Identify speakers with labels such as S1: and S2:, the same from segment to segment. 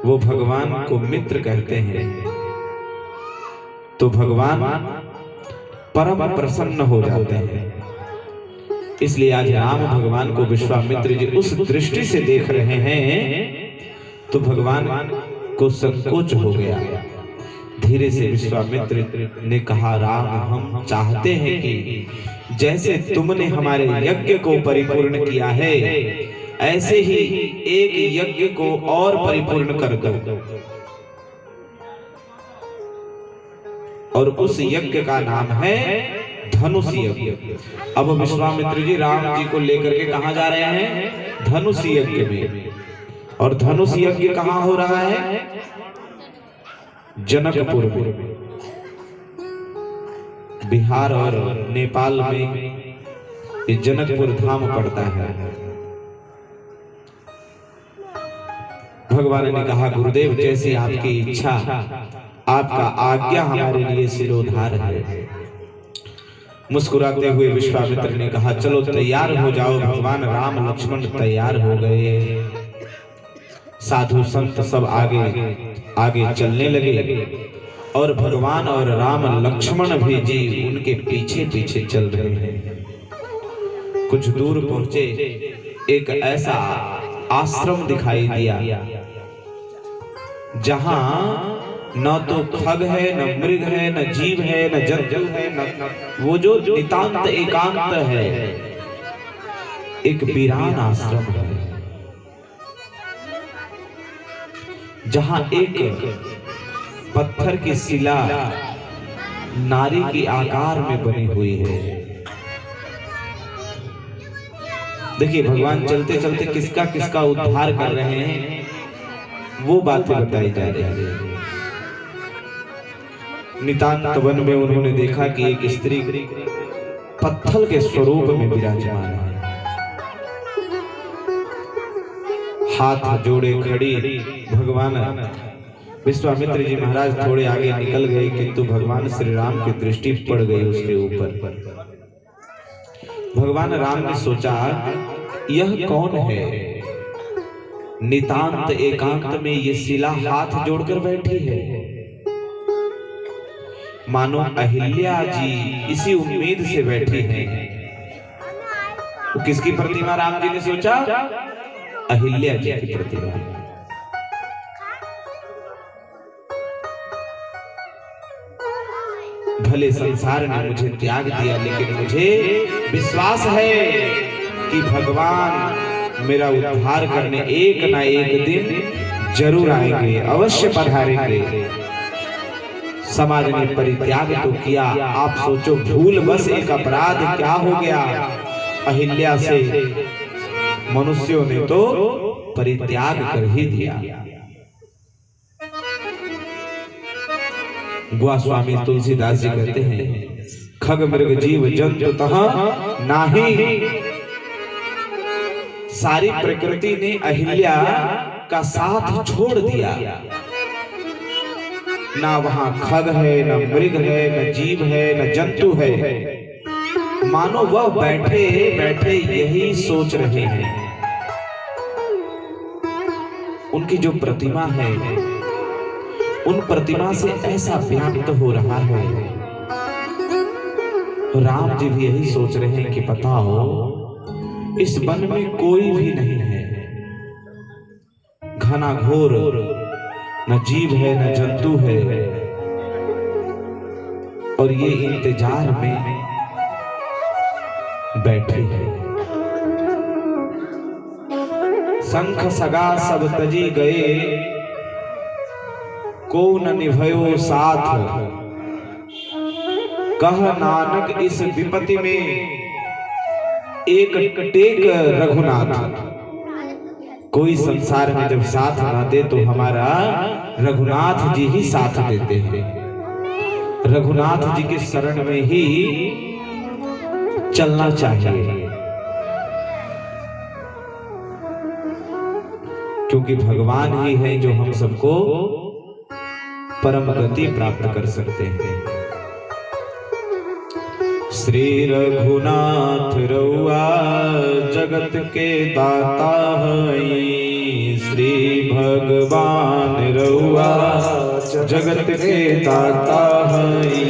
S1: वो भगवान को मित्र कहते हैं, तो भगवान परम प्रसन्न हो जाते हैं। इसलिए आज राम भगवान को विश्वामित्र जी उस दृष्टि से देख रहे हैं तो भगवान को संकोच हो गया। धीरे से विश्वामित्र ने कहा, राम, हम चाहते हैं कि जैसे तुमने हमारे यज्ञ को परिपूर्ण किया है, ऐसे ही एक यज्ञ को और परिपूर्ण कर दो, और उस यज्ञ का नाम है धनुष यज्ञ। अब विश्वामित्र जी राम जी को लेकर के कहां जा रहे हैं? धनुष यज्ञ में। और धनुष यज्ञ कहां हो रहा है? जनकपुर में। बिहार और नेपाल में ये जनकपुर धाम पड़ता है। भगवान ने कहा, गुरुदेव, जैसी आपकी इच्छा, आपका आज्ञा हमारे लिए सिरोधार है। मुस्कुराते हुए विश्वामित्र ने कहा, चलो तैयार हो जाओ। भगवान राम लक्ष्मण तैयार हो गए। साधु संत सब आगे चलने लगे और भगवान और राम लक्ष्मण भी जी उनके पीछे पीछे चल रहे हैं। कुछ दूर पहुंचे, एक ऐसा आश्रम दिखाई दिया जहां न तो खग है, न मृग है, न जीव है, न जंतु है, न वो जो नितांत एकांत है, एक वीरान आश्रम है जहां एक पत्थर की शिला नारी की आकार में बनी हुई है। देखिए, भगवान चलते चलते किसका किसका उद्धार कर रहे हैं, वो बातें बताई जा रही है। नितांत वन में उन्होंने देखा कि एक स्त्री पत्थर के स्वरूप में विराजमान है। हाथ जोड़े खड़ी भगवान विश्वामित्र जी महाराज थोड़े आगे निकल गए, किंतु भगवान श्री राम की दृष्टि पड़ गई उसके ऊपर। भगवान राम ने सोचा, यह कौन है? नितांत एकांत में ये शिला हाथ जोड़कर बैठी है। मानो अहिल्या जी इसी उम्मीद से बैठी हैं। तो किसकी प्रतिमा राम जी ने सोचा? अहिल्या जी की प्रतिमा। भले संसार ने मुझे त्याग दिया, लेकिन मुझे विश्वास है कि भगवान मेरा उद्धार करने एक ना एक दिन जरूर आएंगे, अवश्य पधारेंगे। समाज ने परित्याग तो किया, आप सोचो भूल बस एक अपराध क्या हो गया? अहिल्या से मनुष्यों ने तो परित्याग कर ही दिया। गोस्वामी तुलसीदास जी कहते हैं, खग मृग जीव जंतु तहाँ नाही। सारी प्रकृति ने अहिल्या का साथ छोड़ दिया। ना वहां खग है, न मृग है, न जीव है, न जंतु है। मानो वह बैठे बैठे यही सोच रहे हैं। उनकी जो प्रतिमा है, उन प्रतिमा से ऐसा व्याप्त हो रहा है। राम जी भी यही सोच रहे हैं कि पता हो इस वन में कोई भी नहीं है, घना घोर, न जीव है न जंतु है, और ये इंतजार में बैठे हैं। शंख सगा सब तजी गए, को न निभयो साथ। कह नानक इस विपत्ति में एक टेक रघुनाथ। कोई संसार में जब साथ ना दे तो हमारा रघुनाथ जी ही साथ देते हैं। रघुनाथ जी के शरण में ही चलना चाहिए, क्योंकि भगवान ही है जो हम सबको परम गति प्राप्त कर सकते हैं। श्री रघुनाथ रउआ जगत के दाता हई। श्री भगवान रउआ जगत के दाता हई।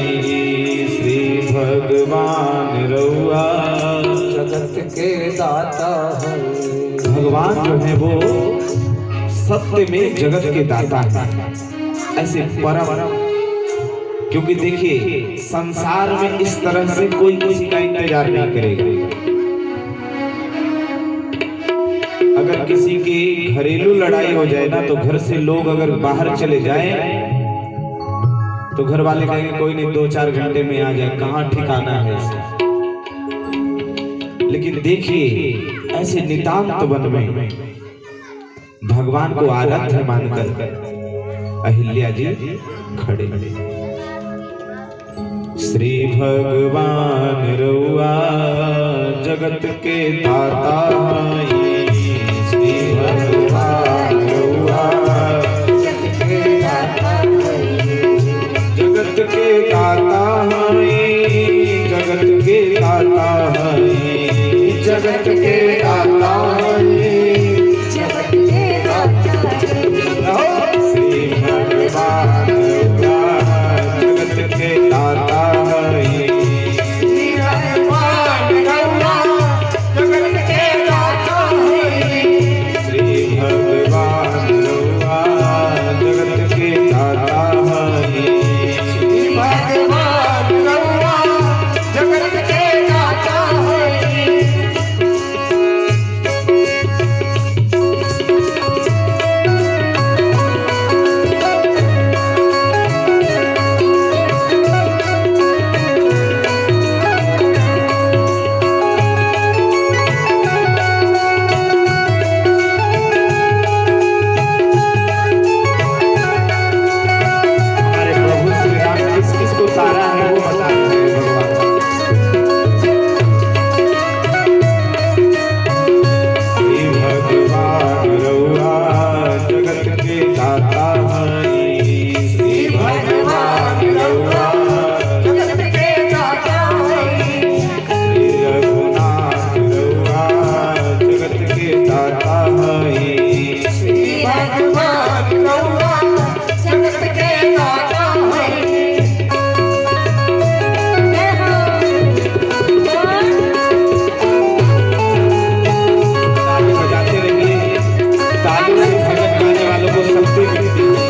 S1: श्री भगवान रउआ
S2: जगत के दाता हई।
S1: भगवान जो है वो सत्य में जगत के दाता है, ऐसे परम। क्योंकि देखिए संसार में इस तरह से कोई किसी का इंतजार नहीं करेगा। अगर किसी की घरेलू लड़ाई हो जाए ना, तो घर से लोग अगर बाहर चले जाएं तो घर वाले कहेंगे कोई नहीं 2-4 घंटे में आ जाए, कहाँ ठिकाना है इसे। लेकिन देखिए ऐसे नितांत वन में भगवान को आराध्य मानकर अहिल्या जी खड़े। श्री भगवान रउआ जगत के दाता हई। श्री भगवान रउआ जगत के दाता हई। जगत के दाता हई। जगत के दाता हई। जगत के दाता हई। जगत के दाता हई। श्री भगवान रउआ जगत के दाता हई। श्री भगवान रउआ जगत के दाता हई। श्री भगवान रउआ जगत के दाता हई। श्री भगवान रउआ जगत के दाता हई। सारा है वो बता रहे हैं भगवान। श्री भगवान रउआ जगत के दाता हई। श्री भगवान रउआ जगत के दाता हई। श्री रघुनाथ रउआ जगत के दाता हई। श्री भगवान रउआ जगत के दाता हई। ताली से भजन गाने वालों को शक्ति मिलती है।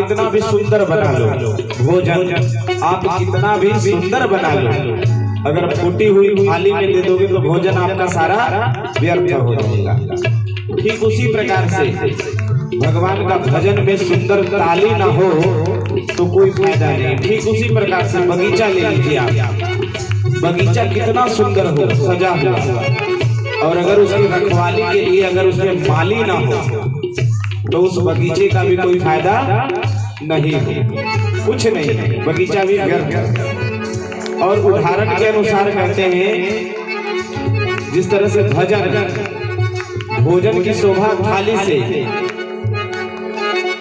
S1: कितना भी सुंदर बना लो, भोजन आप कितना भी सुंदर बना लो, अगर फूटी हुई थाली में दे दोगे तो भोजन आपका सारा व्यर्थ हो जाएगा। ठीक उसी प्रकार से भगवान का भजन में सुंदर ताली ना हो तो कोई फायदा नहीं। ठीक उसी प्रकार से बगीचा ले लीजिए आप, बगीचा कितना सुंदर हो सजा हुआ, और अगर उसकी रखवाली के लिए अगर उसमें माली ना हो तो उस बगीचे का भी कोई फायदा नहीं है, कुछ नहीं है, बगीचा भी व्यर्थ है। और उदाहरण के अनुसार कहते हैं जिस तरह से भजन भोजन की शोभा थाली से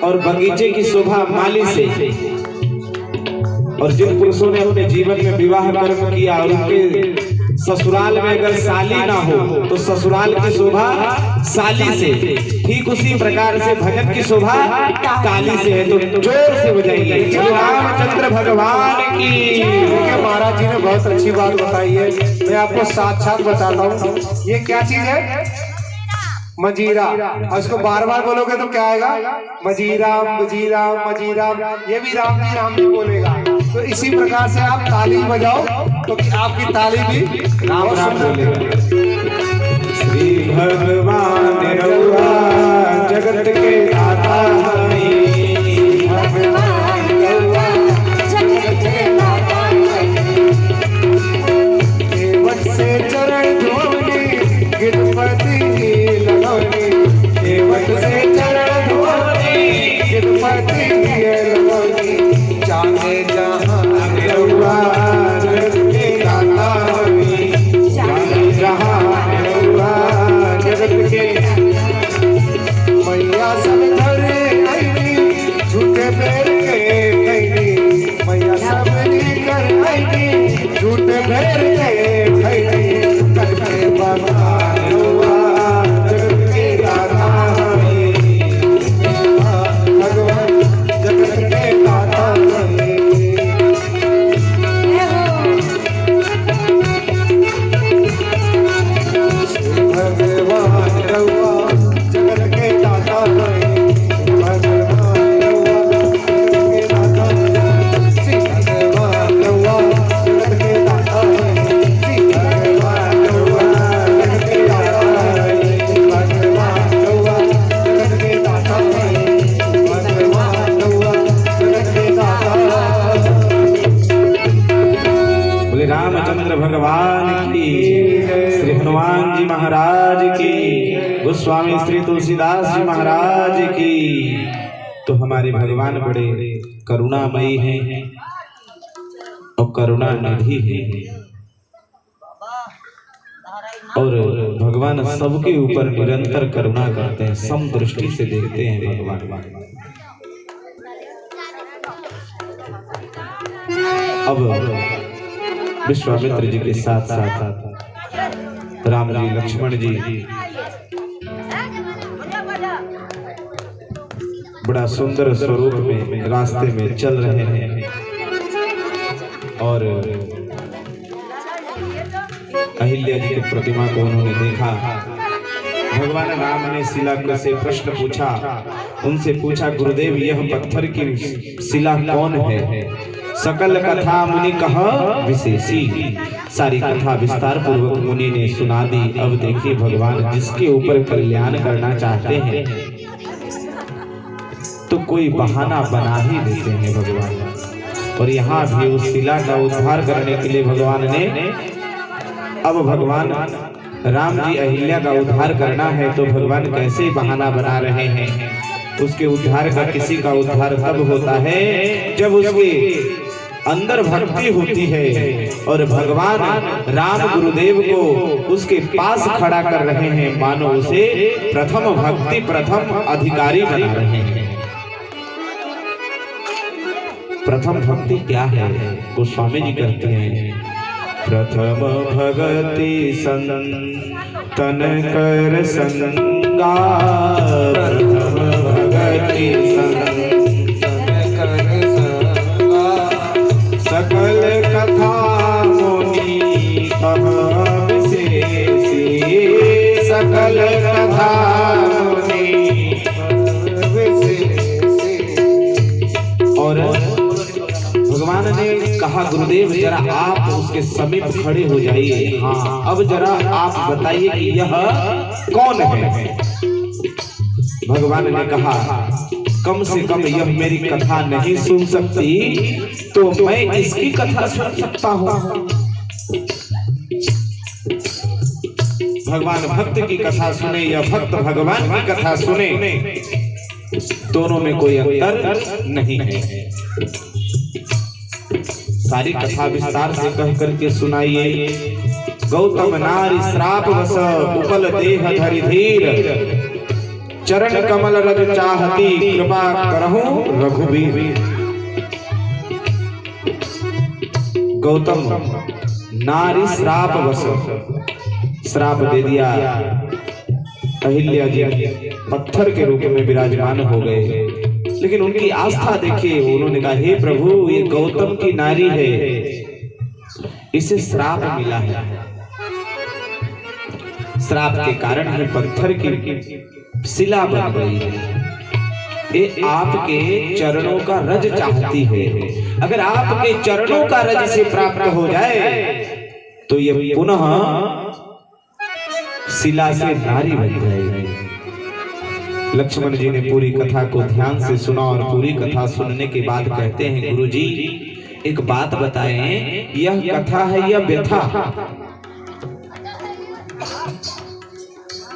S1: और बगीचे की शोभा माली से, और जिन पुरुषों ने अपने जीवन में विवाह कर्म किया और उनके ससुराल में अगर साली ना हो तो ससुराल की शोभा साली से, ठीक उसी प्रकार से भजन की शोभा ताली से है। तो जोर से बजाइए श्री रामचंद्र भगवान की।
S2: महाराज जी ने बहुत अच्छी बात बताई है, मैं आपको साक्षात बताता हूँ। ये क्या चीज है? मजीरा। और इसको बार बार बोलोगे तो क्या आएगा? मजीरा मजीरा मजीरा। ये भी राम जी बोलेगा। तो इसी प्रकार से आप ताली बजाओ तो आपकी ताली भी
S1: राम राम बोलेगा। श्री भगवान रउआ जगत के दाता हई,
S3: भगवान रउआ जगत के दाता हई।
S2: केवट से चरण धोनी गिरपति लगौनी, केवट से चरण धोनी गिरपति लगौनी। चाहे जहाँ रउआ जगत के दाता हई, चाहे जहाँ रउआ जगत के। मैया सब घरे आईनी झूठे पैर के खैनी, मैया सब कर आईनी झूठे पैर के खैनी। करके भगवान रउआ जगत के दाता हई, भगवान जगत के दाता हई। भगवान रउआ जगत के दाता हई, भगवान रउआ जगत के दाता हई। श्री भगवान रउआ जगत के दाता हई, श्री भगवान रउआ जगत के दाता हई, भगवान रउआ जगत के दाता हई, भगवान रउआ जगत के दाता हई।
S1: बोले रामचंद्र भगवान की, श्री हनुमान जी महाराज की, गोस्वामी श्री तुलसीदास जी महाराज की। तो हमारे भगवान बड़े करुणामयी हैं और करुणा निधि हैं, और भगवान सबके ऊपर निरंतर करुणा करते हैं, समदृष्टि से देखते हैं भगवान। अब विश्वामित्र जी के साथ साथ राम जी लक्ष्मण जी बड़ा सुंदर स्वरूप में रास्ते में चल रहे हैं, और अहिल्या जी की प्रतिमा को उन्होंने देखा। भगवान राम ने शिला से प्रश्न पूछा, उनसे पूछा गुरुदेव यह पत्थर की शिला कौन है? सकल कथा मुनि कहा विशेषी। सारी कथा विस्तार पूर्वक मुनि ने सुना दी। अब देखिए भगवान जिसके ऊपर कल्याण करना चाहते हैं तो कोई बहाना बना ही देते हैं भगवान। और यहाँ भी उस शिला का उद्धार करने के लिए भगवान ने, अब भगवान राम जी अहिल्या का उद्धार करना है तो भगवान कैसे बहाना बना रहे हैं? उसके उद्धार का, किसी का उद्धार तब होता है जब उसके अंदर भक्ति होती है, और भगवान राम गुरुदेव को उसके पास खड़ा कर रहे हैं, मानो उसे प्रथम भक्ति प्रथम अधिकारी बना रहे हैं। प्रथम भक्ति क्या है? गोस्वामी जी कहते हैं प्रथम भगति संतन कर संगा, प्रथम भगति संतन कर संगा। सकल कथा मुनि कहा विशेषी, सकल कथा मुनि विशेषी। कहा गुरुदेव जरा आप उसके समीप खड़े हो जाइए। हाँ, अब जरा आप बताइए कि यह कौन है। भगवान ने कहा कम से कम यह मेरी कथा नहीं सुन सकती तो मैं इसकी कथा सुन सकता हूँ। भगवान भक्त की कथा सुने या भक्त भगवान की कथा सुने, दोनों में कोई अंतर नहीं है। सारी कथा विस्तार से कह करके सुनाइए। गौतम नारी श्राप वस उपल देह धरि धीर, चरण कमल रज चाहती कृपा करहूं रघुबीर। गौतम नारी श्राप वस, श्राप दे दिया। अहिल्या जी पत्थर के रूप में विराजमान हो गए, लेकिन उनकी आस्था देखिए। उन्होंने कहा हे प्रभु ये गौतम की नारी है, इसे श्राप मिला है। श्राप के कारण ही पत्थर की शिला बन गई है। ये आपके चरणों का रज चाहती है। अगर आपके चरणों का रज से प्राप्त हो जाए तो ये पुनः शिला से नारी बन जाएगी। लक्ष्मण जी ने पूरी कथा को ध्यान से सुना और पूरी कथा सुनने के बाद कहते हैं गुरुजी एक बात बताएं, यह कथा है या व्यथा?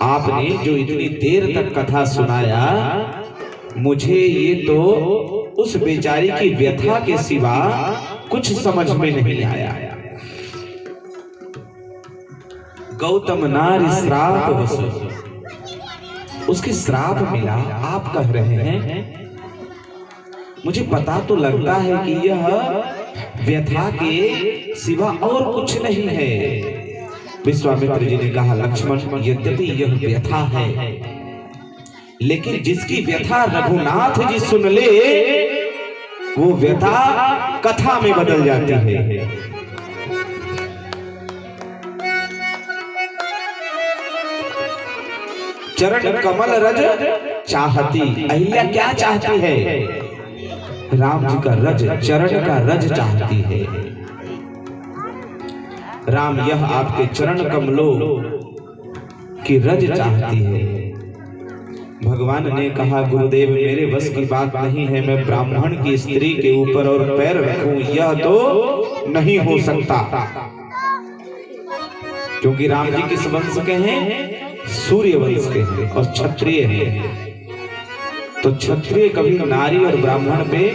S1: आपने जो इतनी देर तक कथा सुनाया, मुझे ये तो उस बेचारी की व्यथा के सिवा कुछ समझ में नहीं आया। गौतम नारी श्राप वस, उसके श्राप मिला आप कह रहे हैं। मुझे पता तो लगता है कि यह व्यथा के सिवा और कुछ नहीं है। विश्वामित्र जी ने कहा लक्ष्मण यद्यपि यह व्यथा है, लेकिन जिसकी व्यथा रघुनाथ जी सुन ले वो व्यथा कथा में बदल जाती है। चरण कमल रज चाहती, अहिल्या क्या चाहती है? राम जी का रज, चरण का रज चाहती है। राम यह आपके चरण कमलों की रज चाहती है। भगवान ने कहा गुरुदेव मेरे बस की बात नहीं है, मैं ब्राह्मण की स्त्री के ऊपर और पैर रखूं यह तो नहीं हो सकता। क्योंकि राम जी किस वंश के हैं? सूर्य वंश के हैं और क्षत्रिय हैं। तो क्षत्रिय कभी नारी और ब्राह्मण पे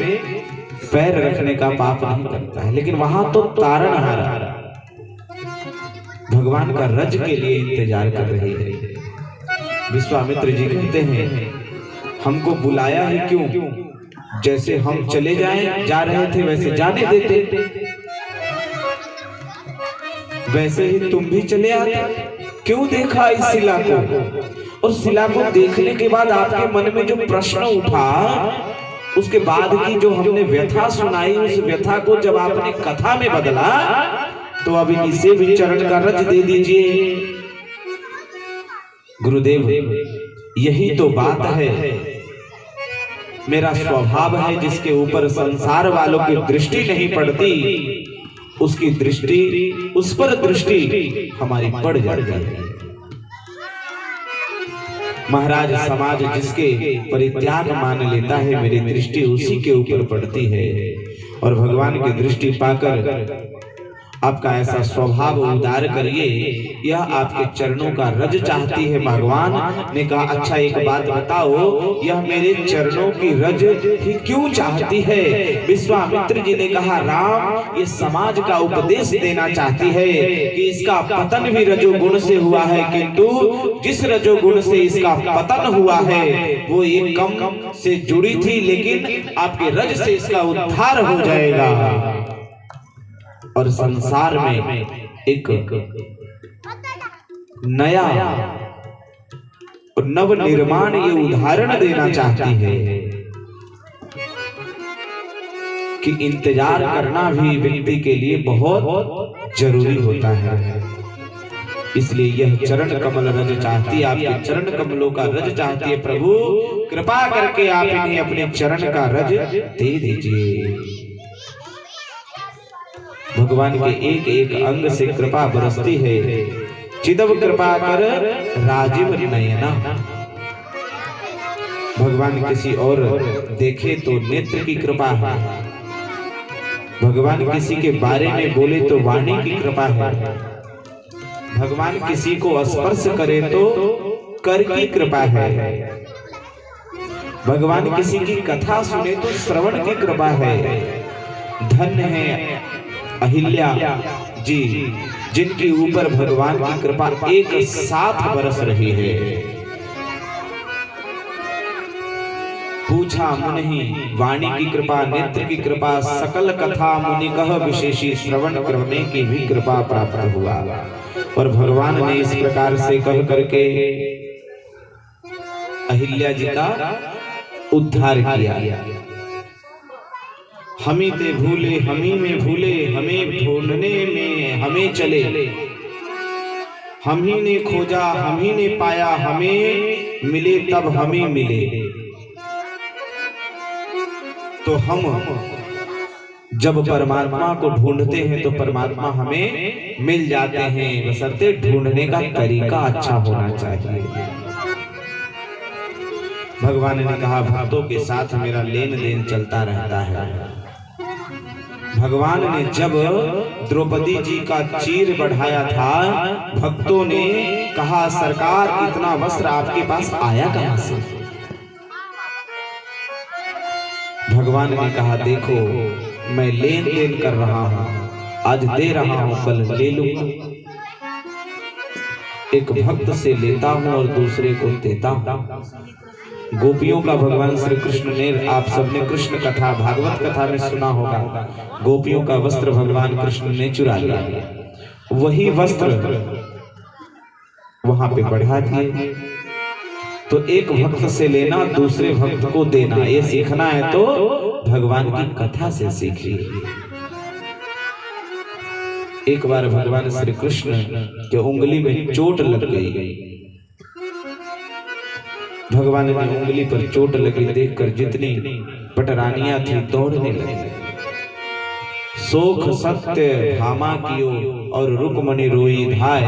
S1: पैर रखने का पाप नहीं करता है। लेकिन वहां तो तारणहारा भगवान का रज के लिए इंतजार कर रही है। विश्वामित्र जी कहते हैं हमको बुलाया ही क्यों? जैसे हम चले जा रहे थे वैसे जाने देते, वैसे ही तुम भी चले आते। क्यों देखा इस शिला को? और शिला को देखने के बाद आपके मन में जो प्रश्न उठा, उसके बाद की जो हमने व्यथा सुनाई, उस व्यथा को जब आपने कथा में बदला तो अब इसे भी चरण का रज दे दीजिए। गुरुदेव यही तो बात है। मेरा स्वभाव है जिसके ऊपर संसार वालों की दृष्टि नहीं पड़ती, उसकी दृष्टि, उस पर दृष्टि हमारी पड़ जाती है। महाराज समाज जिसके परित्याग मान लेता है, मेरी दृष्टि उसी के ऊपर पड़ती है। और भगवान की दृष्टि पाकर आपका ऐसा स्वभाव उदार करिए, यह आपके चरणों का रज चाहती है। भगवान ने कहा अच्छा एक बात बताओ, यह मेरे चरणों की रज ही क्यों चाहती है? विश्वामित्र जी ने कहा राम ये समाज का उपदेश देना चाहती है कि इसका पतन भी रजोगुण से हुआ है, किंतु जिस रजोगुण से इसका पतन हुआ है वो एक कम से जुड़ी थी, लेकिन आपके रज से इसका उद्धार हो जाएगा और संसार में एक नया और नव निर्माण ये उदाहरण देना चाहती है कि इंतजार करना भी व्यक्ति के लिए बहुत जरूरी होता है। इसलिए यह चरण कमल रज चाहती है, आपके चरण कमलों का रज चाहती है। प्रभु कृपा करके आप इन्हें अपने चरण का रज दे दीजिए। भगवान के एक एक अंग से कृपा बरसती है। चिदव कृपा कर राजीव नयना। भगवान किसी और देखे तो नेत्र की कृपा है, भगवान किसी के बारे में बोले तो वाणी की कृपा है, भगवान किसी को स्पर्श करे तो कर की कृपा है, भगवान किसी की कथा सुने तो श्रवण की कृपा है। धन्य है अहिल्या जी जिनके ऊपर भगवान की कृपा एक साथ बरस रही है। पूछा मुनि वाणी की कृपा, नेत्र की कृपा, सकल कथा मुनि कह विशेषी, श्रवण करने की भी कृपा प्राप्त हुआ। और भगवान ने इस प्रकार से कह करके अहिल्या जी का उद्धार किया। हमी ते भूले हमी में भूले, हमें ढूंढने में हमें चले, हम ही ने खोजा हम ही ने पाया, हमें मिले तब हमें मिले। तो हम जब परमात्मा को ढूंढते हैं तो परमात्मा हमें मिल जाते हैं, बशर्ते ढूंढने का तरीका अच्छा होना चाहिए। भगवान ने कहा भक्तों के साथ मेरा लेन देन चलता रहता है। भगवान ने जब द्रौपदी जी का चीर बढ़ाया था, भक्तों ने कहा सरकार इतना वस्त्र आपके पास आया कहां से? भगवान ने कहा देखो मैं लेन देन कर रहा हूं, आज दे रहा हूं कल ले लूंगा। एक भक्त से लेता हूं और दूसरे को देता हूं। गोपियों का भगवान श्री कृष्ण ने, आप सबने कृष्ण कथा भागवत कथा में सुना होगा, गोपियों का वस्त्र भगवान कृष्ण ने चुरा लिया, वही वस्त्र वहां पे बढ़ा दिए। तो एक भक्त से लेना दूसरे भक्त को देना, ये सीखना है तो भगवान की कथा से सीखिए। एक बार भगवान श्री कृष्ण के उंगली में चोट लग गई। भगवान ने उंगली पर चोट लगी देखकर जितनी पटरानियां थी दौड़ने लगी। सोख सत्य भामा कियो और रुकमणि रोई धाय,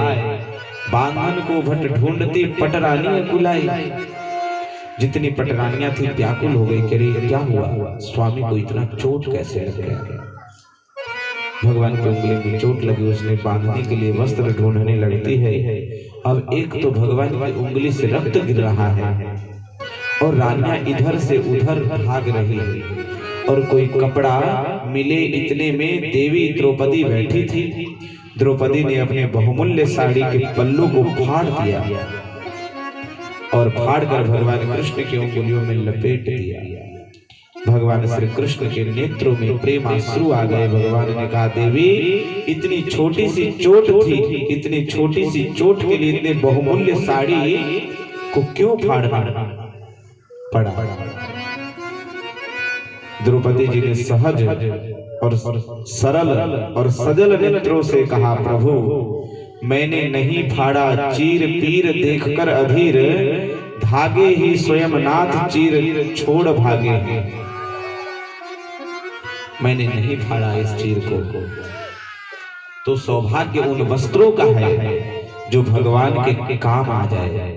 S1: बांधन को भट ढूंढती पटरानी कुलाई। जितनी पटरानियां थी व्याकुल हो गई, कह रही क्या हुआ, स्वामी को इतना चोट कैसे लग गया? भगवान की उंगली में चोट लगी, उसने बांधने के लिए वस्त्र ढूंढने लगती है। अब एक तो भगवान की उंगली से रक्त गिर रहा है और रानियां इधर से उधर भाग रही है, और कोई कपड़ा मिले इतने में देवी द्रौपदी बैठी थी। द्रौपदी ने अपने बहुमूल्य साड़ी के पल्लू को फाड़ दिया और फाड़कर भगवान कृष्ण की उंगलियों में लपेट दिया। भगवान श्री कृष्ण के नेत्रों में प्रेमाश्रु आ गए। भगवान ने कहा देवी इतनी छोटी सी चोट थी, इतनी छोटी सी चोट के लिए इतने बहुमूल्य साड़ी को क्यों फाड़ना पड़ा? द्रौपदी जी ने सहज और सरल और सजल नेत्रों से कहा प्रभु मैंने नहीं फाड़ा, चीर पीर देखकर अधीर, धागे ही स्वयं नाथ चीर छोड़ भागे। मैंने नहीं फाड़ा इस चीर को, तो सौभाग्य उन वस्त्रों का है जो भगवान के काम आ जाए।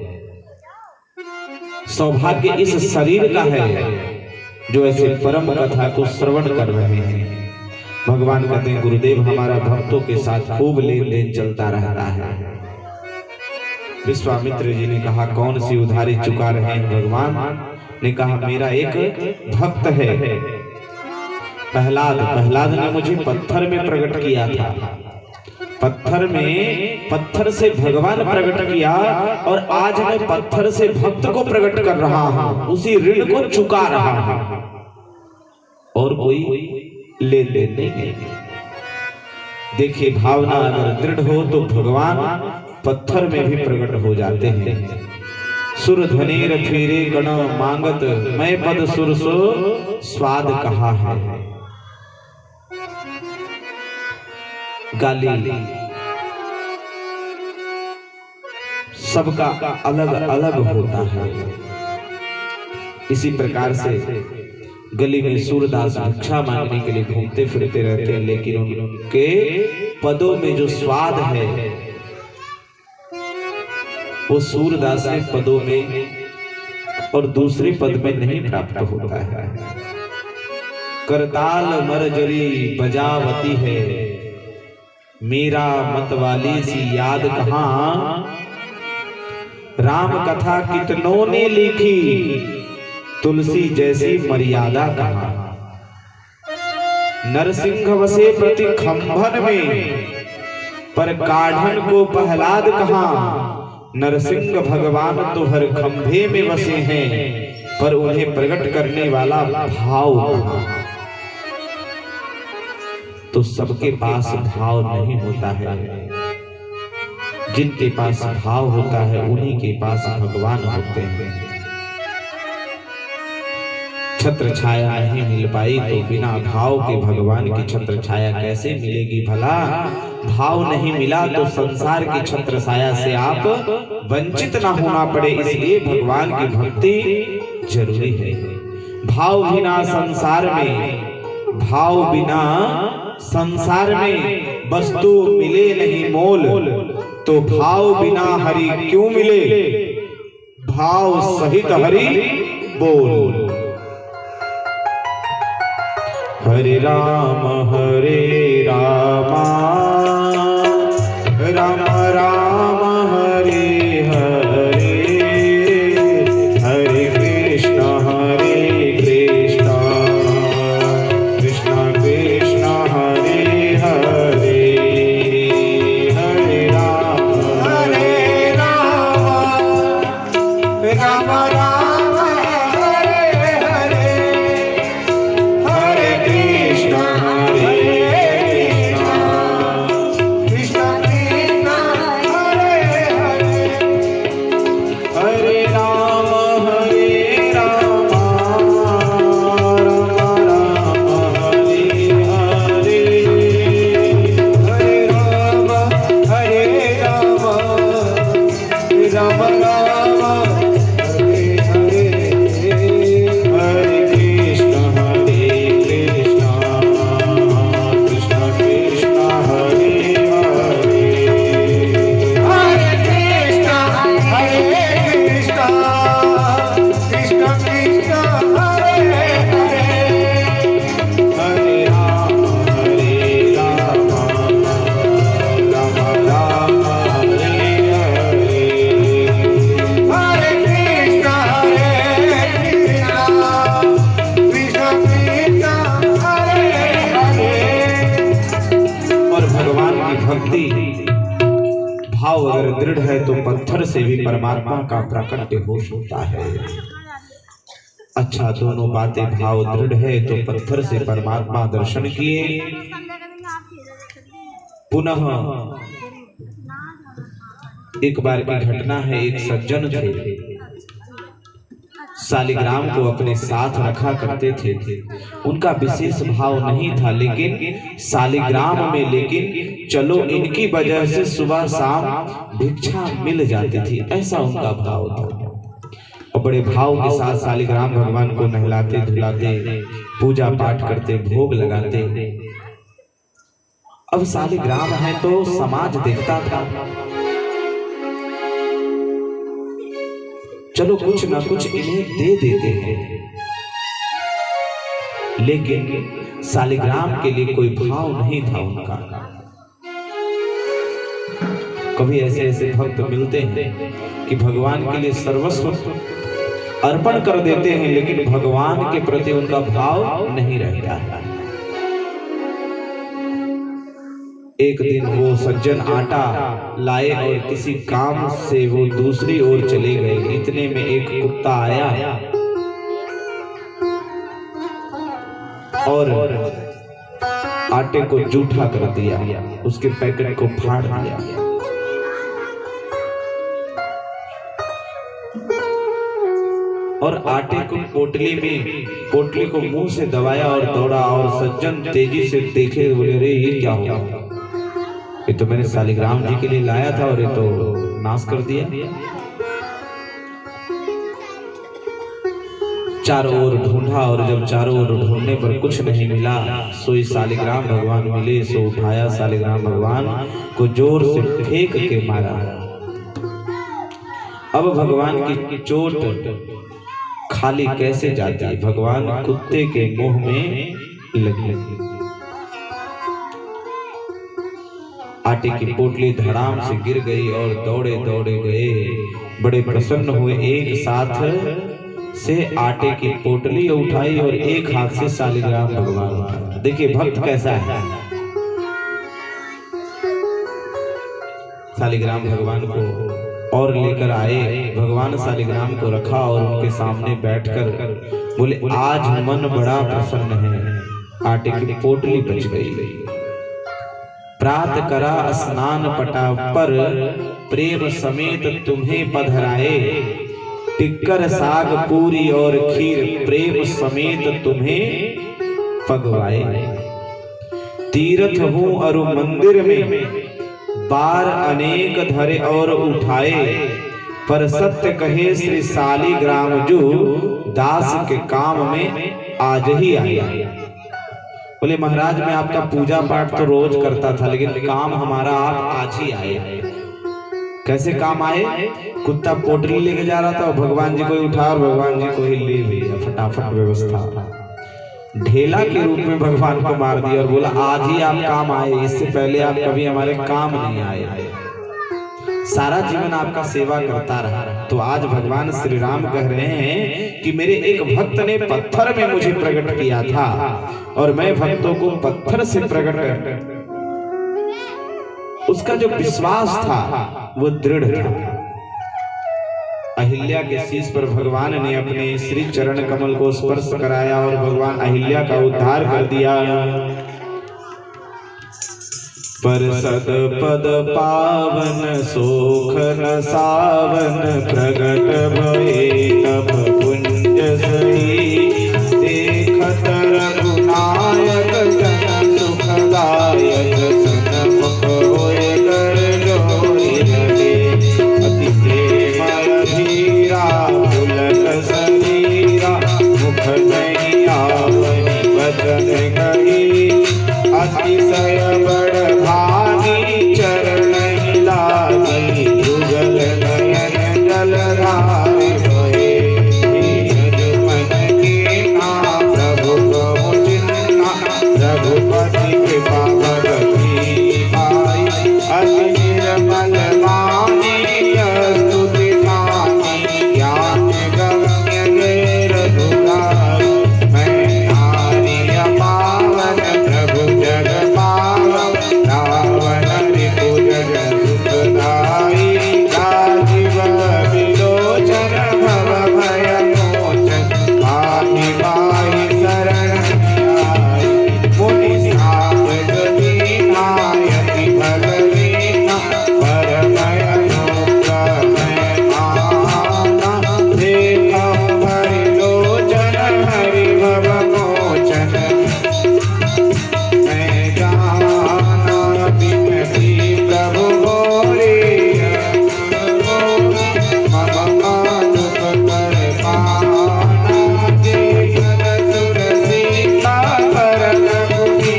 S1: सौभाग्य इस शरीर का है जो ऐसे परम कथा को श्रवण कर रहे हैं। भगवान कहते हैं गुरुदेव हमारा भक्तों के साथ खूब लेन देन चलता रहता है। विश्वामित्र जी ने कहा कौन सी उधारी चुका रहे हैं? भगवान ने कहा मेरा एक भक्त है प्रहलाद ने मुझे पत्थर में प्रकट किया था, पत्थर से भगवान प्रकट किया और आज मैं पत्थर से भक्त को प्रकट कर रहा हूं, उसी ऋण को चुका रहा हूं और कोई लेन देन नहीं। देखिए भावना अगर दृढ़ हो तो भगवान पत्थर में भी प्रकट हो जाते हैं। सुर धनेर फेरे गण मांगत, मैं पद सुर सो स्वाद कहा है। गाली सबका अलग अलग होता है। इसी प्रकार से गली में सूरदास भिक्षा मांगने के लिए घूमते फिरते रहते हैं, लेकिन उनके पदों में जो स्वाद है वो सूरदास के पदों में और दूसरे पद में नहीं प्राप्त होता है। करताल मरजरी बजावती है, मीरा मतवाली सी याद कहां, राम कथा कितनों ने लिखी, तुलसी जैसी मर्यादा कहां। नरसिंह वसे प्रति खंभन में, पर काढ़न को प्रहलाद कहां। नरसिंह भगवान तो हर खंभे में बसे हैं, पर उन्हें प्रकट करने वाला भाव कहां। तो सबके पास भाव नहीं होता है, जिनके पास भाव होता है उन्हीं के पास भगवान होते हैं। छत्र छाया नहीं मिल पाई तो बिना भाव के भगवान की छत्र छाया कैसे मिलेगी भला। भाव नहीं मिला तो संसार की छत्र छाया से आप वंचित ना होना पड़े, इसलिए भगवान की भक्ति जरूरी है। भाव बिना संसार में, भाव बिना संसार में वस्तु मिले नहीं मोल, तो भाव बिना हरि क्यों मिले, भाव सहित हरि बोल। हरे राम रामा, राम राम हरे हरे, हरे कृष्ण कृष्ण, कृष्ण कृष्ण हरे हरे, हरे राम
S2: राम राम हरे हरे, हरे कृष्ण कृष्ण कृष्ण हरे हरे,
S1: हरे राम राम, राम राम हरे हरे,
S2: हरे राम राम राम हरे हरे,
S1: हरे कृष्ण कृष्ण, कृष्ण कृष्ण हरे हरे,
S2: हरे कृष्ण कृष्ण कृष्ण हरे हरे,
S1: हरे राम राम, राम राम हरे हरे,
S2: हरे कृष्ण कृष्ण कृष्ण हरे हरे।
S1: और भगवान की भक्ति भाव अगर दृढ़ है तो पत्थर से भी परमात्मा का प्राकट्य होश होता है। अच्छा, दोनों बातें, भाव दृढ़ है तो पत्थर से परमात्मा दर्शन किए। पुनः एक बार की घटना है, एक सज्जन थे, शालिग्राम को अपने साथ रखा करते थे। उनका विशेष भाव नहीं था, लेकिन शालिग्राम में, लेकिन चलो इनकी वजह से सुबह शाम भिक्षा मिल जाती थी, ऐसा उनका भाव था। और बड़े भाव के साथ शालिग्राम भगवान को नहलाते धुलाते, पूजा पाठ करते, भोग लगाते। अब शालिग्राम है तो समाज देखता था, चलो कुछ ना कुछ इन्हें दे देते हैं, लेकिन शालिग्राम के लिए कोई भाव नहीं था उनका। कभी ऐसे ऐसे भक्त मिलते हैं कि भगवान के लिए सर्वस्व अर्पण कर देते हैं, लेकिन भगवान के प्रति उनका भाव नहीं रहता है। एक दिन वो सज्जन आटा लाए और किसी काम से वो दूसरी ओर चले गए। इतने में एक कुत्ता आया और आटे को जूठा कर दिया, उसके पैकेट को फाड़ दिया। और आटे को पोटली को मुंह से दबाया और दौड़ा। और सज्जन तेजी से देखे, बोले रे ये क्या हुआ? ये तो मैंने शालिग्राम जी के लिए लाया था और ये तो नाश कर दिया। चारों ओर ढूंढा और जब चारों ओर ढूंढने पर कुछ नहीं मिला, सोई शालिग्राम भगवान मिले। सो उठाया शालिग्राम भगवान को जोर से फेंक के मारा। अब भगवान की चोट खाली कैसे जाती, भगवान कुत्ते के मुंह में लगी। आटे की पोटली धड़ाम से गिर गई और दौड़े दौड़े गए, बड़े प्रसन्न हुए। एक साथ से आटे की पोटली उठाई और एक हाथ से शालिग्राम भगवान उठाया। देखिए भक्त कैसा है। शालिग्राम भगवान को और लेकर आए, भगवान शालिग्राम को रखा और उनके सामने बैठकर बोले, आज मन बड़ा प्रसन्न है, आटे की पोटली बच गई। प्रात करा स्नान पटा पर, प्रेम समेत तुम्हें पधराए। टिक्कर साग पूरी और खीर, प्रेम समेत तुम्हें पगवाए। तीर्थ हूँ अरु मंदिर में, बार अनेक धरे और उठाए। पर सत्य कहे श्री शालिग्राम जो, दास के काम में आज ही आया। बोले महाराज मैं आपका पूजा पाठ तो रोज करता था, लेकिन काम हमारा आप आज ही आए। कैसे काम आए? कुत्ता पोटली लेके जा रहा था और भगवान जी को ही उठा और भगवान जी को ही ले लिया। फटाफट व्यवस्था, ढेला के रूप में भगवान को मार दिया और बोला आज ही आप काम आए, इससे पहले आप कभी हमारे काम नहीं आए। सारा जीवन आपका सेवा करता रहा। तो आज भगवान श्री राम कह रहे हैं कि मेरे एक भक्त ने पत्थर में मुझे प्रकट किया था और मैं भक्तों को पत्थर से प्रकट कर, उसका जो विश्वास था वो दृढ़ था। अहिल्या के शीश पर भगवान ने अपने श्री चरण कमल को स्पर्श कराया और भगवान अहिल्या का उद्धार कर दिया। पर सद पद पावन सोखन सावन, प्रगट भये तब कुंज सही। देखत रघुनायक जन सुखदायक, सन्मुख होय कर जोरी लगे। अति प्रेम धीरा पुलक शरीरा, मुख नहीं आवहि वचन कही। अतिशय बड़ भागी चरण ही लागी, युगल नयन जलधारि बहे। धीरज मन कीना प्रभु बहु चिन्ना, रघुपति कृपा भगति पाई। अति निर्मल वाणी स्तुति तानी, ज्ञान गम्य गैर दुरारी। मैं नारी अपावन प्रभु जग पावन, रावण रिपु जग सुखदाई। राजीव विलोचन भव भय मोचन, पाहि पाहि शरण आई। मुनि साप दीनायति भगवीना, परमय अनुग्रह माना। देखहु हरि लोचन हरि भव मोचन, मैं जाना बिनती प्रभु गोरी। मम मानुष कर पाना, देखत सुर सीता भरत मुनि।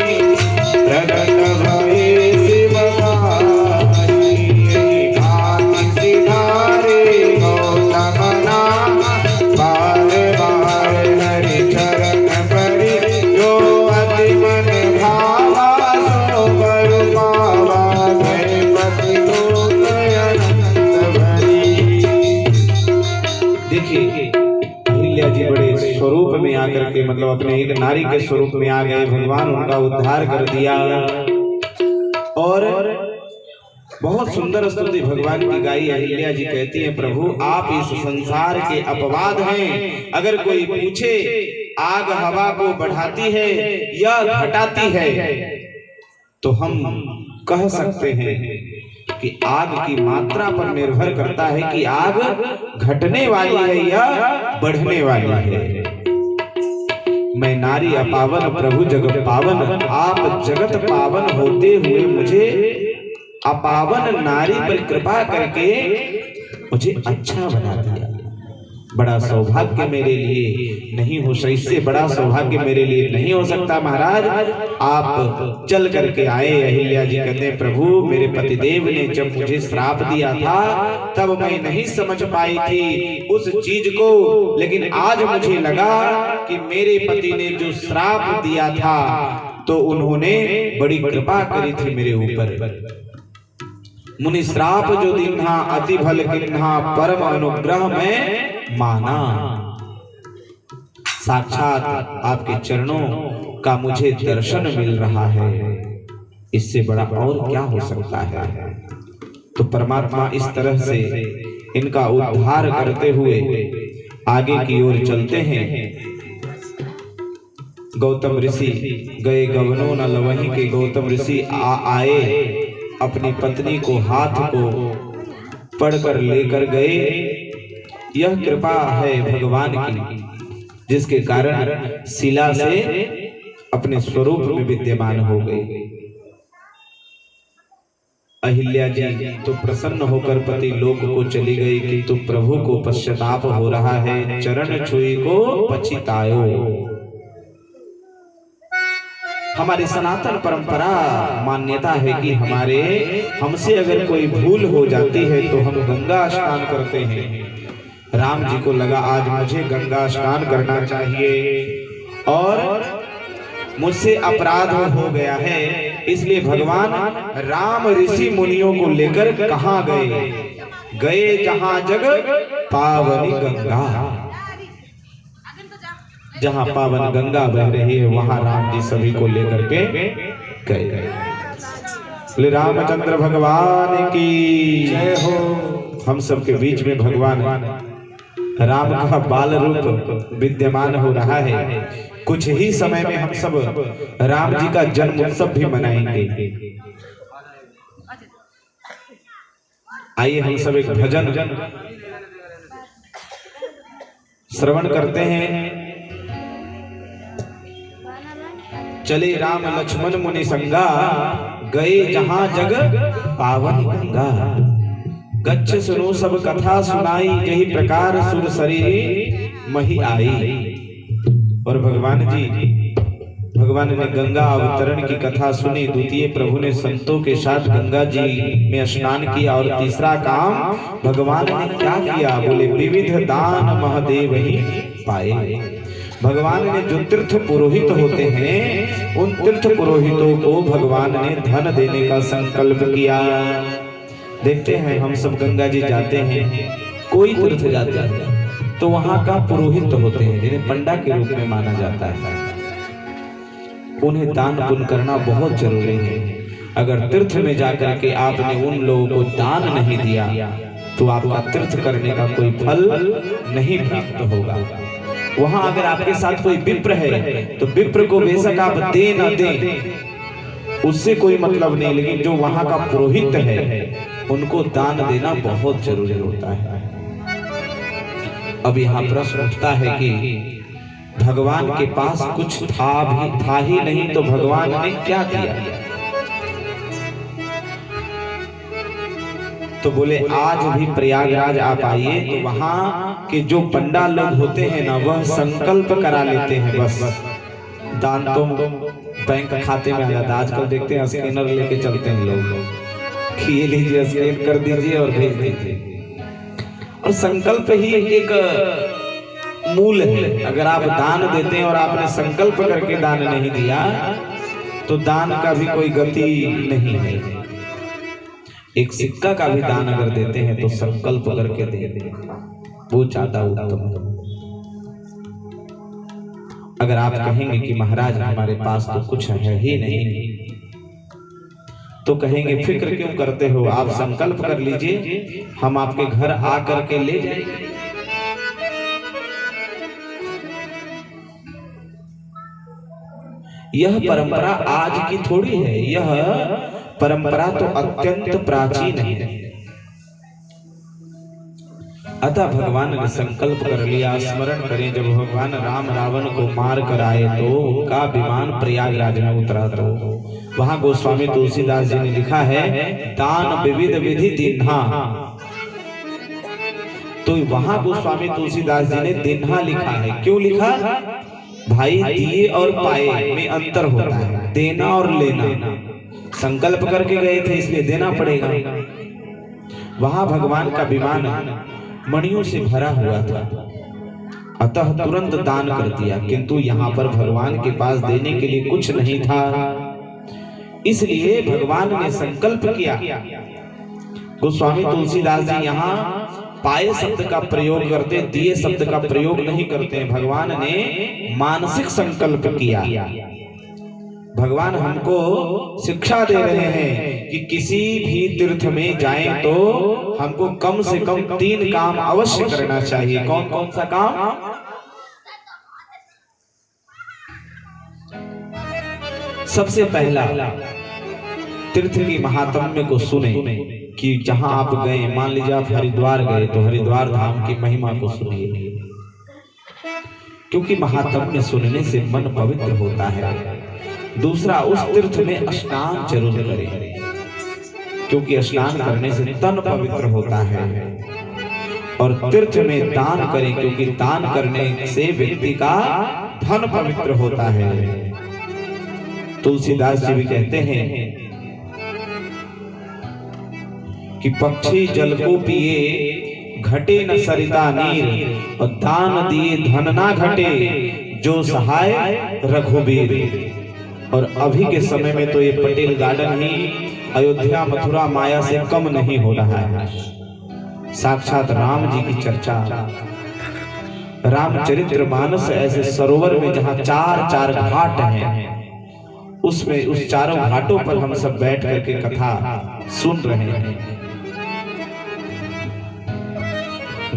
S1: प्रगट भये शिव बाई, भाति सिधारे गौतम नाम। बार बार हरि चरण परि, जो अति मन भावा सो बर पावा। गणपति लोक अनंत भरी। देखिए अहिल्या जी बड़े स्वरूप में आकर के, मतलब अपने एक नारी के स्वरूप में आ गए। भगवान उनका उद्धार कर दिया और बहुत सुंदर स्तुति भगवान की गाई। अहिल्या जी कहती हैं, प्रभु आप इस संसार के अपवाद हैं। अगर कोई पूछे आग हवा को बढ़ाती है या घटाती है, तो हम कह सकते हैं कि आग की मात्रा पर निर्भर करता है कि आग घटने वाली है या बढ़ने वाली है। मैं नारी अपावन प्रभु जग पावन, आप जगत पावन होते हुए मुझे अपावन नारी पर कृपा करके मुझे अच्छा बना दिया। बड़ा सौभाग्य मेरे लिए नहीं हो सकता, इससे बड़ा सौभाग्य मेरे लिए नहीं हो सकता महाराज, आप चल करके आए। अहिल्या जी कहते हैं प्रभु मेरे पतिदेव ने जब मुझे श्राप दिया था तब मैं नहीं समझ पाई थी उस चीज को, लेकिन आज मुझे लगा कि मेरे पति ने जो श्राप दिया था तो उन्होंने बड़ी कृपा करी थी मेरे ऊपर। मुनि श्राप जो दीन्हा अति भल किन्हा परम अनुग्रह में माना। साक्षात आपके चरणों का मुझे दर्शन मिल रहा है, इससे बड़ा और क्या हो सकता है। तो परमात्मा इस तरह से इनका उद्धार करते हुए आगे की ओर चलते हैं। गौतम ऋषि गए गवनो न लवही के गौतम ऋषि आए, अपनी पत्नी को हाथ को पढ़कर लेकर गए। यह कृपा है भगवान की, जिसके कारण शिला से अपने स्वरूप में विद्यमान हो गए। अहिल्या जी तो प्रसन्न होकर पति लोक को चली गई कि तू प्रभु को पश्चाताप हो रहा है, चरण छुई को पछितायो। हमारी सनातन परंपरा मान्यता है कि हमसे अगर कोई भूल हो जाती है तो हम गंगा स्नान करते हैं। राम जी को लगा आज मुझे गंगा स्नान करना चाहिए और मुझसे अपराध हो गया है, इसलिए भगवान राम ऋषि मुनियों को लेकर कहां गए जहां जग पावनी गंगा, जहां पावन गंगा बह रही है वहां राम जी सभी को लेकर के गए। बोले रामचंद्र भगवान की जय हो। हम सबके बीच में भगवान राम का बाल रूप विद्यमान हो रहा है। कुछ ही समय में हम सब राम जी का जन्म उत्सव भी मनाएंगे। आइए हम सब एक भजन श्रवण करते हैं। चले राम लक्ष्मण मुनि संगा, गए जहां जग पावन गंगा। गच्छ सुनो सब कथा सुनाई, यही प्रकार सुर शरीर मही आई। और भगवान ने गंगा अवतरण की कथा सुनी। द्वितीय प्रभु ने संतों के साथ गंगा जी में स्नान किया। और तीसरा काम भगवान ने क्या किया, बोले विविध दान महादेव ही पाए। भगवान ने जो तीर्थ पुरोहित होते हैं उन तीर्थ पुरोहितों को भगवान ने धन देने का संकल्प किया। देखते हैं हम सब गंगा जी जाते हैं, कोई तीर्थ जाते हैं तो वहां का पुरोहित होते हैं जिन्हें पंडा के रूप में माना जाता है। उन्हें दान पुण्य करना बहुत जरूरी है। अगर तीर्थ में जाकर के आपने उन लोगों को दान नहीं दिया तो आपका तीर्थ करने का कोई फल नहीं प्राप्त होगा। वहां अगर आपके साथ कोई विप्र है तो विप्र को बेशक आप दे न दे उससे कोई मतलब नहीं, लेकिन जो वहां का पुरोहित है उनको दान देना बहुत जरूरी होता है। अब यहाँ प्रश्न उठता है कि भगवान के पास कुछ था ही नहीं तो भगवान ने क्या किया। तो बोले आज भी प्रयागराज आप आइए तो वहां के जो पंडा लोग होते हैं ना वह संकल्प करा लेते हैं। बस दान तो बैंक खाते में आ, आजकल देखते हैं स्कैनर लेके चलते हैं लोग कि ये लीजिए स्कैन कर दीजिए और भेज दीजिए। और संकल्प ही एक मूल है। अगर आप दान देते हैं और आपने संकल्प करके दान नहीं दिया तो दान का भी कोई गति नहीं है। एक सिक्का का भी दान अगर देते हैं तो संकल्प करके दे, वो ज्यादा उत्तम है। अगर आप कहेंगे कि महाराज हमारे पास तो कुछ है ही नहीं तो कहेंगे फिक्र क्यों करते हो, आप संकल्प कर लीजिए, हम आपके घर आकर के ले जाएंगे। यह परंपरा आज की थोड़ी है, यह परंपरा तो अत्यंत प्राचीन है। अतः भगवान ने संकल्प कर लिया। स्मरण करें जब भगवान राम रावण को मार कर आए तो उनका विमान प्रयागराज में उतरा तो वहां गोस्वामी तुलसीदास जी ने लिखा है दान विविध विधि दीन्हा तो वहां गोस्वामी तुलसीदास जी ने दिन्हा लिखा है। क्यों लिखा? भाई दिए और पाए में अंतर होता है, देना और लेना। संकल्प करके गए थे इसलिए देना पड़ेगा। वहां भगवान का विमान मणियों से भरा हुआ था, अतः तुरंत दान कर दिया, किंतु यहाँ पर भगवान के पास देने के लिए कुछ नहीं था। इसलिए भगवान ने संकल्प किया। गोस्वामी तुलसीदास जी यहाँ पाए शब्द का प्रयोग करते, दिए शब्द का प्रयोग नहीं करते। भगवान ने मानसिक संकल्प किया। भगवान हमको शिक्षा दे रहे हैं कि किसी भी तीर्थ में जाएं तो हमको कम से कम 3 काम अवश्य करना चाहिए। कौन कौन सा काम? सबसे पहला, तीर्थ की महात्म्य को सुने कि जहां आप गए, मान लीजिए आप हरिद्वार गए तो हरिद्वार धाम की महिमा को सुनिए, क्योंकि महात्म्य सुनने से मन पवित्र होता है। दूसरा, उस तीर्थ में स्नान जरूर करें, क्योंकि स्नान करने से तन पवित्र होता है। और तीर्थ में दान करें, क्योंकि दान करने से व्यक्ति का धन पवित्र होता है। तुलसीदास जी भी कहते हैं कि पक्षी जल को पिए घटे न सरिता नीर, और दान दिए धन ना घटे, जो सहाय रघुबीर। और अभी के समय में तो ये पटेल गार्डन ही अयोध्या मथुरा माया से कम नहीं हो रहा है। साक्षात राम जी की चर्चा, रामचरितमानस ऐसे सरोवर में जहाँ 4 घाट हैं, उसमें उस चारों घाटों पर हम सब बैठ करके कथा सुन रहे हैं।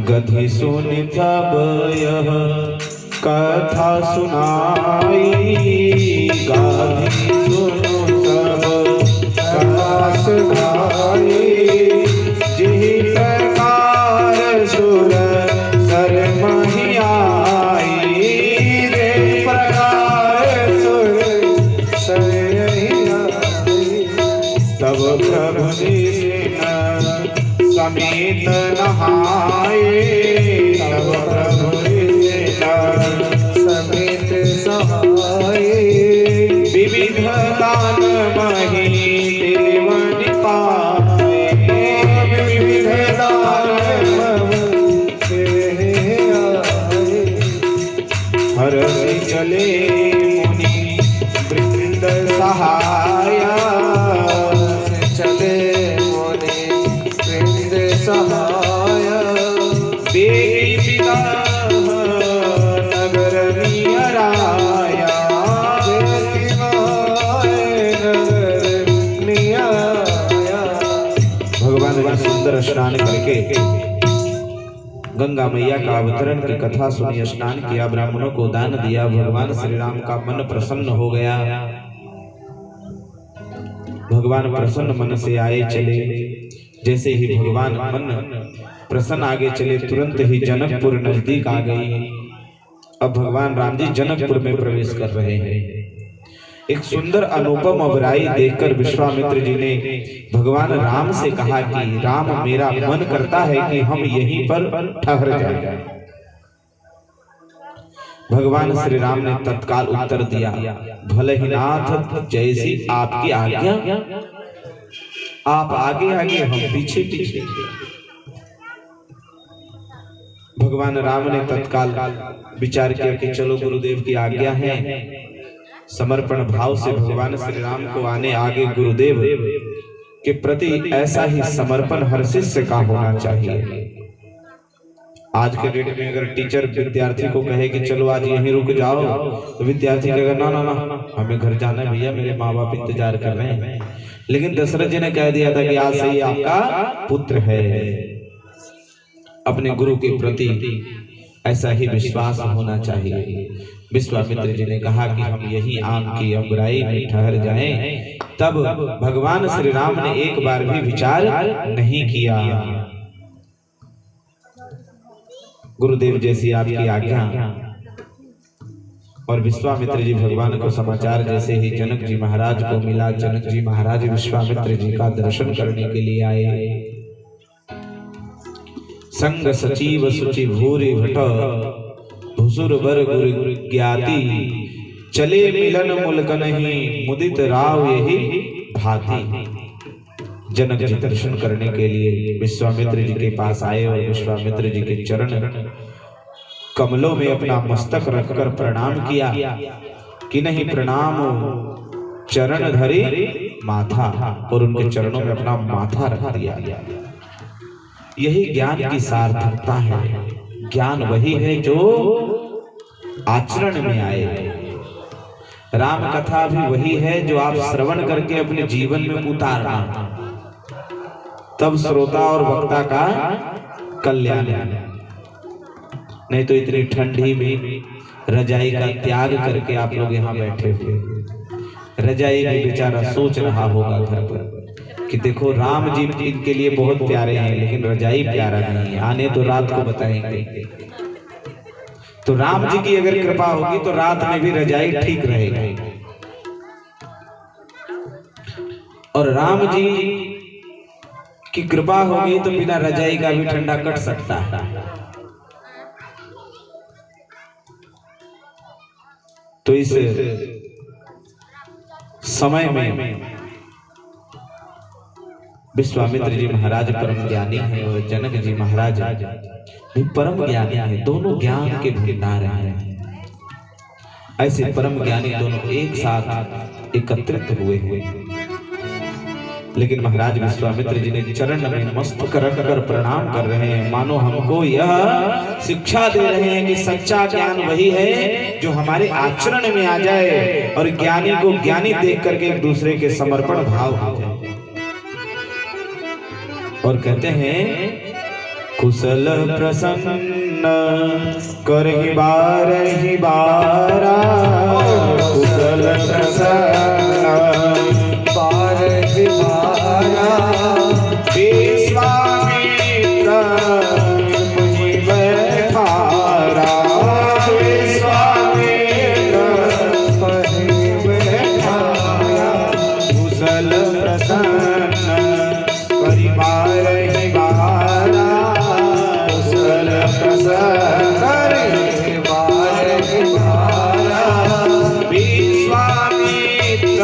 S1: गधी सुन तब यह कथा सुनाई, गाधी सुनो सब कथा सुनाई। जिहि प्रकार सुर सर महि आई, जे प्रकार सुर सर महि आई। तब प्रभु समेत नहाए, तब प्रभु समेत सहाय। विविध दान महि देवन पाए, विविध दान हरषि चले मुनि वृंद सहाया, चले मुनि वृंद सहाया। देवी पिता नगर नियराया, भगवान ने सुंदर स्नान करके गंगा मैया का अवतरण की कथा सुनी, स्नान किया, ब्राह्मणों को दान दिया। भगवान श्री राम का मन प्रसन्न हो गया। भगवान प्रसन्न मन से आए चले। जैसे ही भगवान मन प्रसन्न आगे चले, तुरंत ही जनकपुर नजदीक आ गई। अब भगवान राम जी जनकपुर में प्रवेश कर रहे हैं। एक सुंदर अनुपम अबराई देखकर विश्वामित्र जी ने भगवान राम से कहा कि राम, मेरा मन करता है कि हम यहीं पर ठहर जाएं। भगवान श्री राम ने तत्काल उत्तर दिया, भले ही नाथ जैसी आपकी आज्ञा, आप आगे आगे हम पीछे पीछे। भगवान राम ने तत्काल विचार किया कि चलो गुरुदेव की आज्ञा है। समर्पण भाव से भगवान श्री राम को आने आगे गुरुदेव के प्रति ऐसा ही समर्पण हर शिष्य का होना चाहिए। आज के डेट में अगर टीचर विद्यार्थी को कहे कि चलो आज यहीं रुक जाओ, तो विद्यार्थी कहेगा ना ना ना, हमें घर जाना है भैया, मेरे माँ बाप इंतजार कर रहे हैं। लेकिन दशरथ जी ने कह दिया था कि आज से ही आपका पुत्र है। अपने गुरु के प्रति ऐसा ही विश्वास होना चाहिए। विश्वामित्र जी ने कहा कि हम यही आम की अमराई में ठहर जाएं। तब भगवान श्री राम ने एक बार भी विचार नहीं किया। गुरुदेव जैसी आपकी आज्ञा। और विश्वामित्र जी भगवान को समाचार जैसे ही जनक जी महाराज को मिला, जनक जी महाराज विश्वामित्र जी का दर्शन करने के लिए आए। संग सचिव सुचि भूरि भट भुसुर बर गुरु ज्ञाति चले मिलन मुल्क नहीं मुदित राव यही भांति। जनक जी दर्शन करने के लिए विश्वामित्र जी के पास आए और विश्वामित्र जी के चरण कमलों में अपना मस्तक रखकर प्रणाम किया कि नहीं प्रणाम चरण धरे माथा, और उनके चरणों में अपना माथा रख दिया। यही ज्ञान की सार्थकता है। ज्ञान वही है जो आचरण में आए। राम कथा भी वही है जो आप श्रवण करके अपने जीवन में उतारना, तब श्रोता और वक्ता का कल्याण है। नहीं तो इतनी ठंडी में रजाई का त्याग करके आप लोग यहाँ बैठे हुए, रजाई भी बेचारा सोच रहा होगा घर पर कि देखो राम जी इनके लिए बहुत प्यारे हैं, लेकिन रजाई प्यारा नहीं है। आने तो रात को बताएंगे। तो राम जी की अगर कृपा होगी तो रात में भी रजाई ठीक रहेगी, और राम जी की कृपा होगी तो बिना रजाई का भी ठंडा कट सकता है। तो इस समय में विश्वामित्र जी महाराज परम ज्ञानी हैं और जनक जी महाराज भी परम ज्ञानी हैं। दोनों ज्ञान के भंडार हैं। ऐसे परम ज्ञानी दोनों एक साथ एकत्रित हुए। लेकिन महाराज विश्वामित्र जी ने चरण में मस्तक रखकर प्रणाम कर रहे हैं, मानो हमको यह शिक्षा दे रहे हैं कि सच्चा ज्ञान वही है जो हमारे आचरण में आ जाए और ज्ञानी को ज्ञानी देख करके एक दूसरे के समर्पण भाव हो जाए। और कहते हैं कुशल प्रसन्न करहि बारहि बारा, कुशल प्रसन्न बारहि बारा, विश्वामित्र मुनि बैठारा, विश्वामित्र मुनि बैठारा, कुशल प्रसन्न करहि बारहि बारा, कुशल प्रसन्न करहि बारहि बारा, विश्वामित्र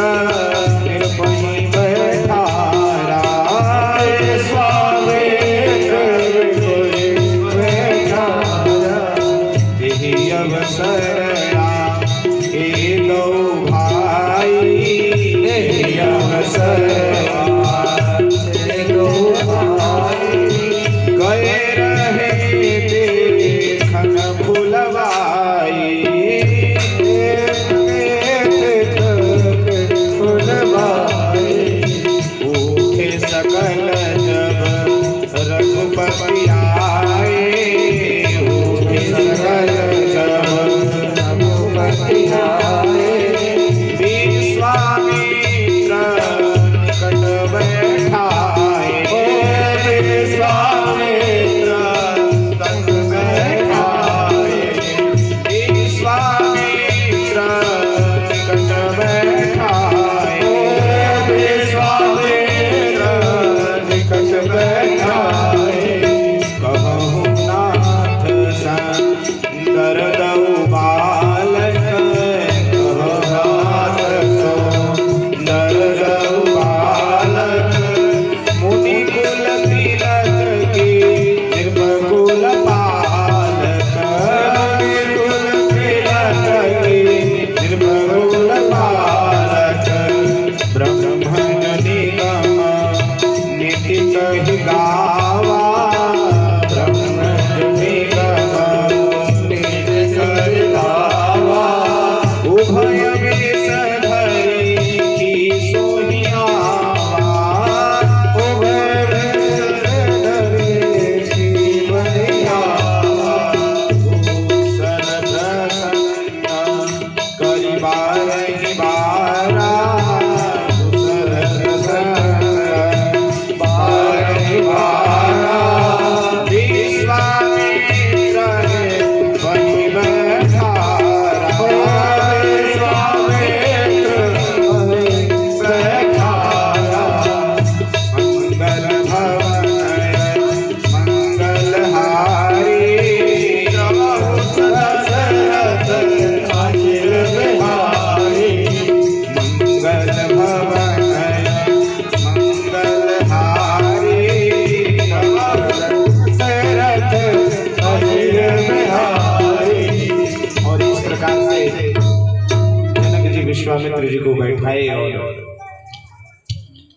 S1: जी को बैठाए और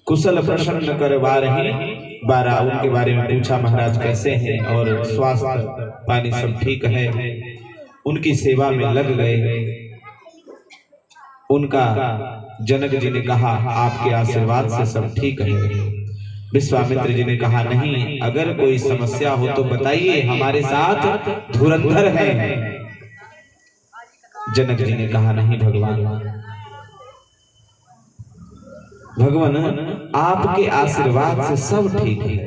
S1: कुशल प्रसन्न करवा रहे बारह उनके बारे में पूछा, महाराज कैसे हैं और स्वास्थ्य पानी सब ठीक है। उनकी सेवा में लग गए। उनका जनक जी ने कहा आपके आशीर्वाद से सब ठीक है। विश्वामित्र जी ने कहा नहीं, अगर कोई समस्या हो तो बताइए, हमारे साथ धुरंधर है। जनक जी ने कहा नहीं भगवान आपके आशीर्वाद से सब ठीक है।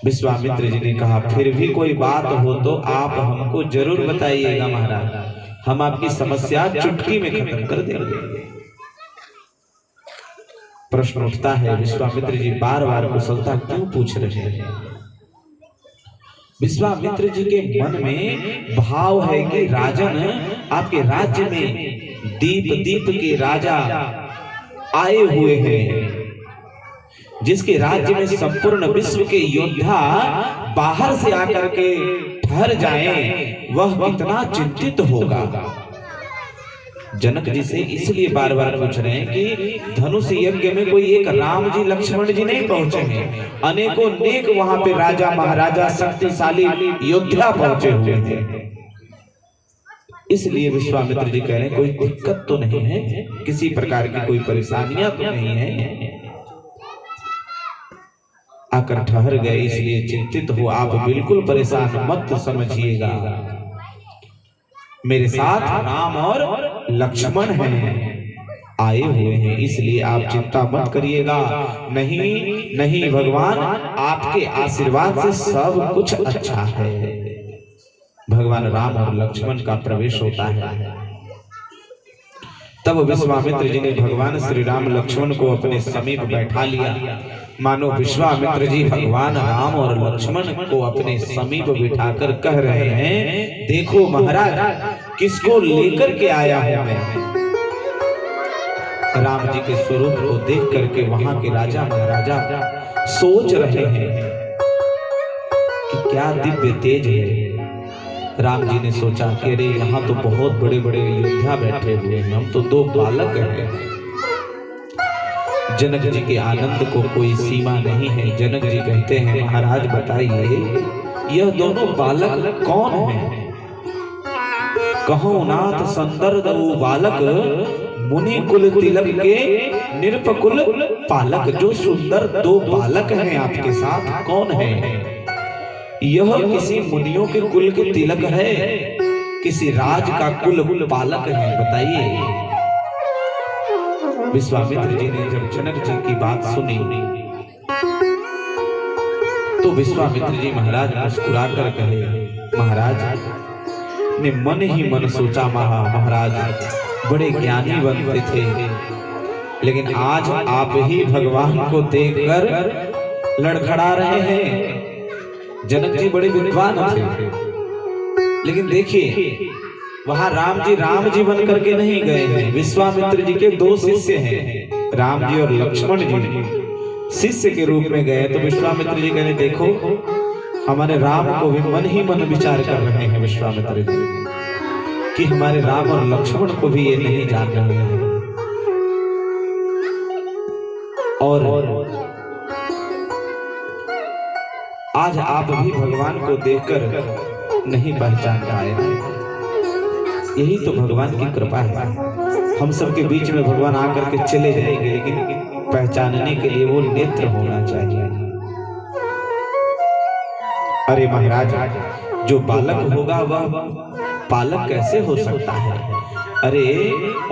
S1: विश्वामित्र जी ने कहा फिर भी कोई बात हो तो आप हमको जरूर बताइएगा महाराज, हम आपकी समस्या चुटकी में खत्म कर देंगे। प्रश्न उठता है विश्वामित्र जी बार बार कुशलता क्यों पूछ रहे हैं? विश्वामित्र जी के मन में भाव है कि राजन आपके राज्य में दीप के राजा आए हुए हैं, जिसके राज्य में संपूर्ण विश्व के योद्धा बाहर से आकर के ठहर जाएं, वह कितना चिंतित होगा। जनक जी से इसलिए बार बार पूछ रहे हैं कि धनुष यज्ञ में कोई एक राम जी लक्ष्मण जी नहीं पहुंचे हैं, अनेकों नेक वहां पे राजा महाराजा शक्तिशाली योद्धा पहुंचे हुए हैं। इसलिए विश्वामित्र जी कह रहे हैं कोई दिक्कत तो नहीं है, किसी प्रकार की कोई परेशानियां तो नहीं है। आकर ठहर गए इसलिए चिंतित हो, आप बिल्कुल परेशान मत समझिएगा। मेरे साथ राम और लक्ष्मण हैं, आए हुए हैं, इसलिए आप चिंता मत करिएगा। नहीं भगवान आपके आशीर्वाद से सब कुछ अच्छा है। भगवान राम और लक्ष्मण का प्रवेश होता है। तब विश्वामित्र जी ने भगवान श्री राम लक्ष्मण को अपने समीप बैठा लिया। मानो विश्वामित्र जी भगवान राम और लक्ष्मण को अपने समीप बिठाकर कह रहे हैं देखो महाराज किसको लेकर के आया हूं मैं। राम जी के स्वरूप को देख करके वहां के राजा महाराजा सोच रहे हैं कि क्या दिव्य तेज है। राम जी ने सोचा कि अरे यहाँ तो बहुत बड़े बड़े योद्धा बैठे हुए हैं, हम तो दो बालक हैं। जनक जी के आनंद को कोई सीमा नहीं है। जनक जी कहते हैं महाराज बताइए यह दोनों बालक कौन हैं? कहो नाथ संदर्द वो बालक मुनि कुल तिलक के निरपकुल पालक। जो सुंदर दो बालक हैं आपके साथ कौन है? यह किसी मुनियों के कुल के तिलक है, किसी राज का कुल पालक है, बताइए। विश्वामित्र जी ने जब जनक जी की बात सुनी तो विश्वामित्र जी महाराज मुस्कुरा कर कहे महाराज ने मन ही मन सोचा महाराज बड़े ज्ञानी बनते थे, लेकिन आज आप ही भगवान को देखकर लड़खड़ा रहे हैं। जनक जी बड़े विद्वान थे, लेकिन देखिए वहां राम जी बन करके नहीं गए हैं। विश्वामित्र जी के दो शिष्य हैं, राम जी और लक्ष्मण जी, शिष्य के रूप में गए। तो विश्वामित्र जी कहने देखो हमारे राम को भी मन ही मन विचार कर रहे हैं विश्वामित्र जी कि हमारे राम और लक्ष्मण को भी ये नहीं जान रहे हैं। और आज आप भी भगवान को देखकर नहीं पहचान पाए। यही तो भगवान की कृपा है। हम सबके बीच में भगवान आकर के चले जाएंगे, लेकिन पहचानने के लिए वो नेत्र होना चाहिए। अरे महाराज जो बालक होगा वह पालक कैसे हो सकता है? अरे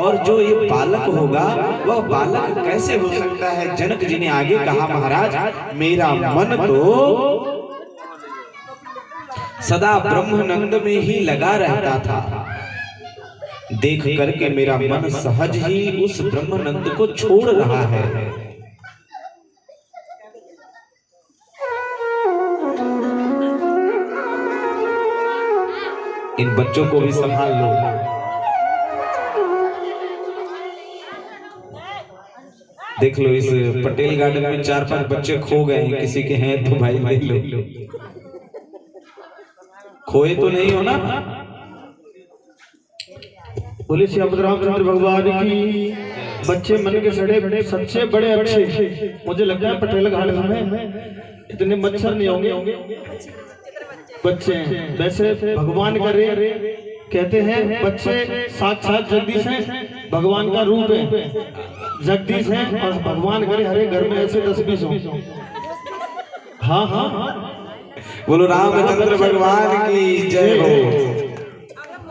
S1: और जो ये बालक होगा वह बालक कैसे हो सकता है? जनक जी ने आगे कहा महाराज मेरा मन तो सदा ब्रह्मानंद में ही लगा रहता था। देख करके मेरा मन सहज ही उस ब्रह्मानंद को छोड़ रहा है। इन बच्चों को भी संभाल लो। देख लो इस पटेल गार्डन में 4-5 बच्चे खो गए हैं, किसी के हैं तो भाई ले लो। खोए तो नहीं हो ना?
S2: बोले श्याम रामचंद्र भगवान की। बच्चे मन के सड़े सच्चे बड़े अच्छे। मुझे लगता है पटेल घाट में इतने मच्छर नहीं होंगे, बच्चे हैं। वैसे भगवान का रे कहते हैं बच्चे साक्षात जगदीश हैं, भगवान का रूप है, जगदीश है। और भगवान करे हरे घर में ऐसे 10-20 हो। हाँ हाँ
S1: बोलो रामचंद्र भगवान की जय हो।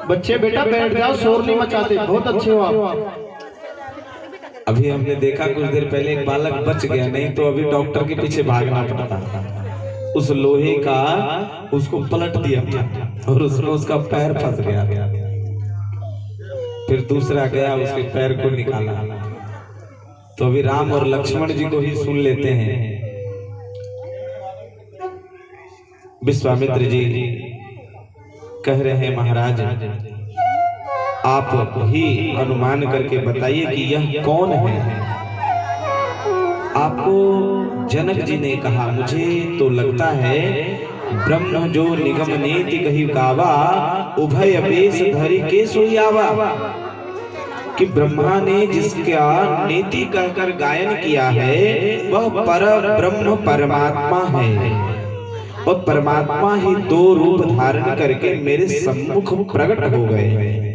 S2: बच्चे बेटा बैठ जाओ, शोर नहीं मचाते, बहुत अच्छे हो आप।
S1: अभी हमने देखा कुछ देर पहले एक बालक बच गया, नहीं तो अभी डॉक्टर के पीछे भागना पड़ता। उस लोहे का उसको पलट दिया और उसमें उसका पैर फंस गया। फिर दूसरा गया, उसके पैर को निकाला। तो अभी राम और लक्ष्मण जी को ही सुन लेते हैं। विश्वामित्र जी कह रहे हैं महाराज आप ही अनुमान करके बताइए कि यह कौन है। आपको जनक जी ने कहा मुझे तो लगता है ब्रह्म जो निगम नीति कही गावा उभय बेश धरि के सोयावा, कि ब्रह्मा ने जिसका नीति कहकर गायन किया है वह पर ब्रह्म परमात्मा है। और परमात्मा ही 2 रूप धारण करके मेरे सम्मुख प्रकट हो गए।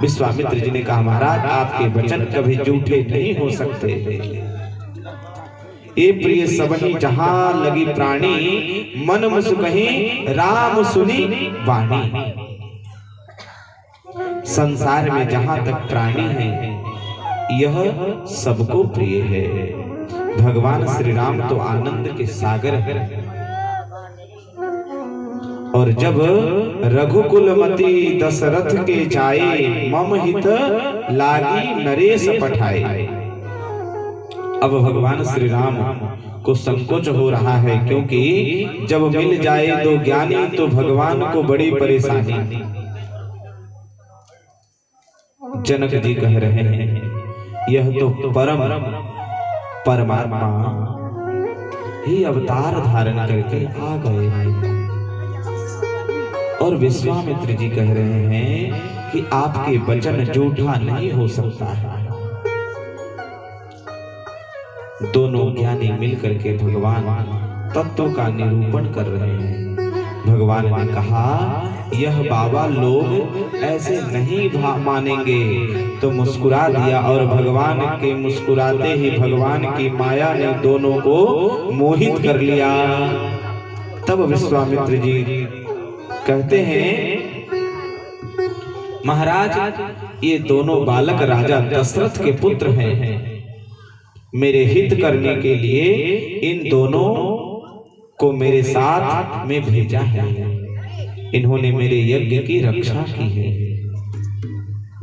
S1: विश्वामित्र जी ने कहा महाराज आपके वचन कभी झूठे नहीं हो सकते। ए प्रिय सबहि जहां लगी प्राणी, मन मुस कहीं राम सुनी वाणी। संसार में जहां तक प्राणी है यह सबको प्रिय है। भगवान श्री राम तो आनंद के सागर है। और जब रघुकुलमति दशरथ के जाए, मम हित लागी नरेश पठाए। अब भगवान श्री राम को संकोच हो रहा है, क्योंकि जब मिल जाए 2 ज्ञानी तो भगवान को बड़ी परेशानी। जनक जी कह रहे हैं यह तो परमात्मा ही अवतार धारण करके आ गए हैं। और विश्वामित्र जी कह रहे हैं कि आपके वचन झूठा नहीं हो सकता है। दोनों ज्ञानी मिलकर के भगवान तत्व का निरूपण कर रहे हैं। भगवान ने कहा यह बाबा लोग ऐसे नहीं मानेंगे, तो मुस्कुरा दिया। और भगवान के मुस्कुराते ही भगवान की माया ने दोनों को मोहित कर लिया। तब विश्वामित्र जी कहते हैं महाराज ये दोनों बालक राजा दशरथ के पुत्र हैं। मेरे हित करने के लिए इन दोनों को मेरे साथ में भेजा है। इन्होंने मेरे यज्ञ की रक्षा की है।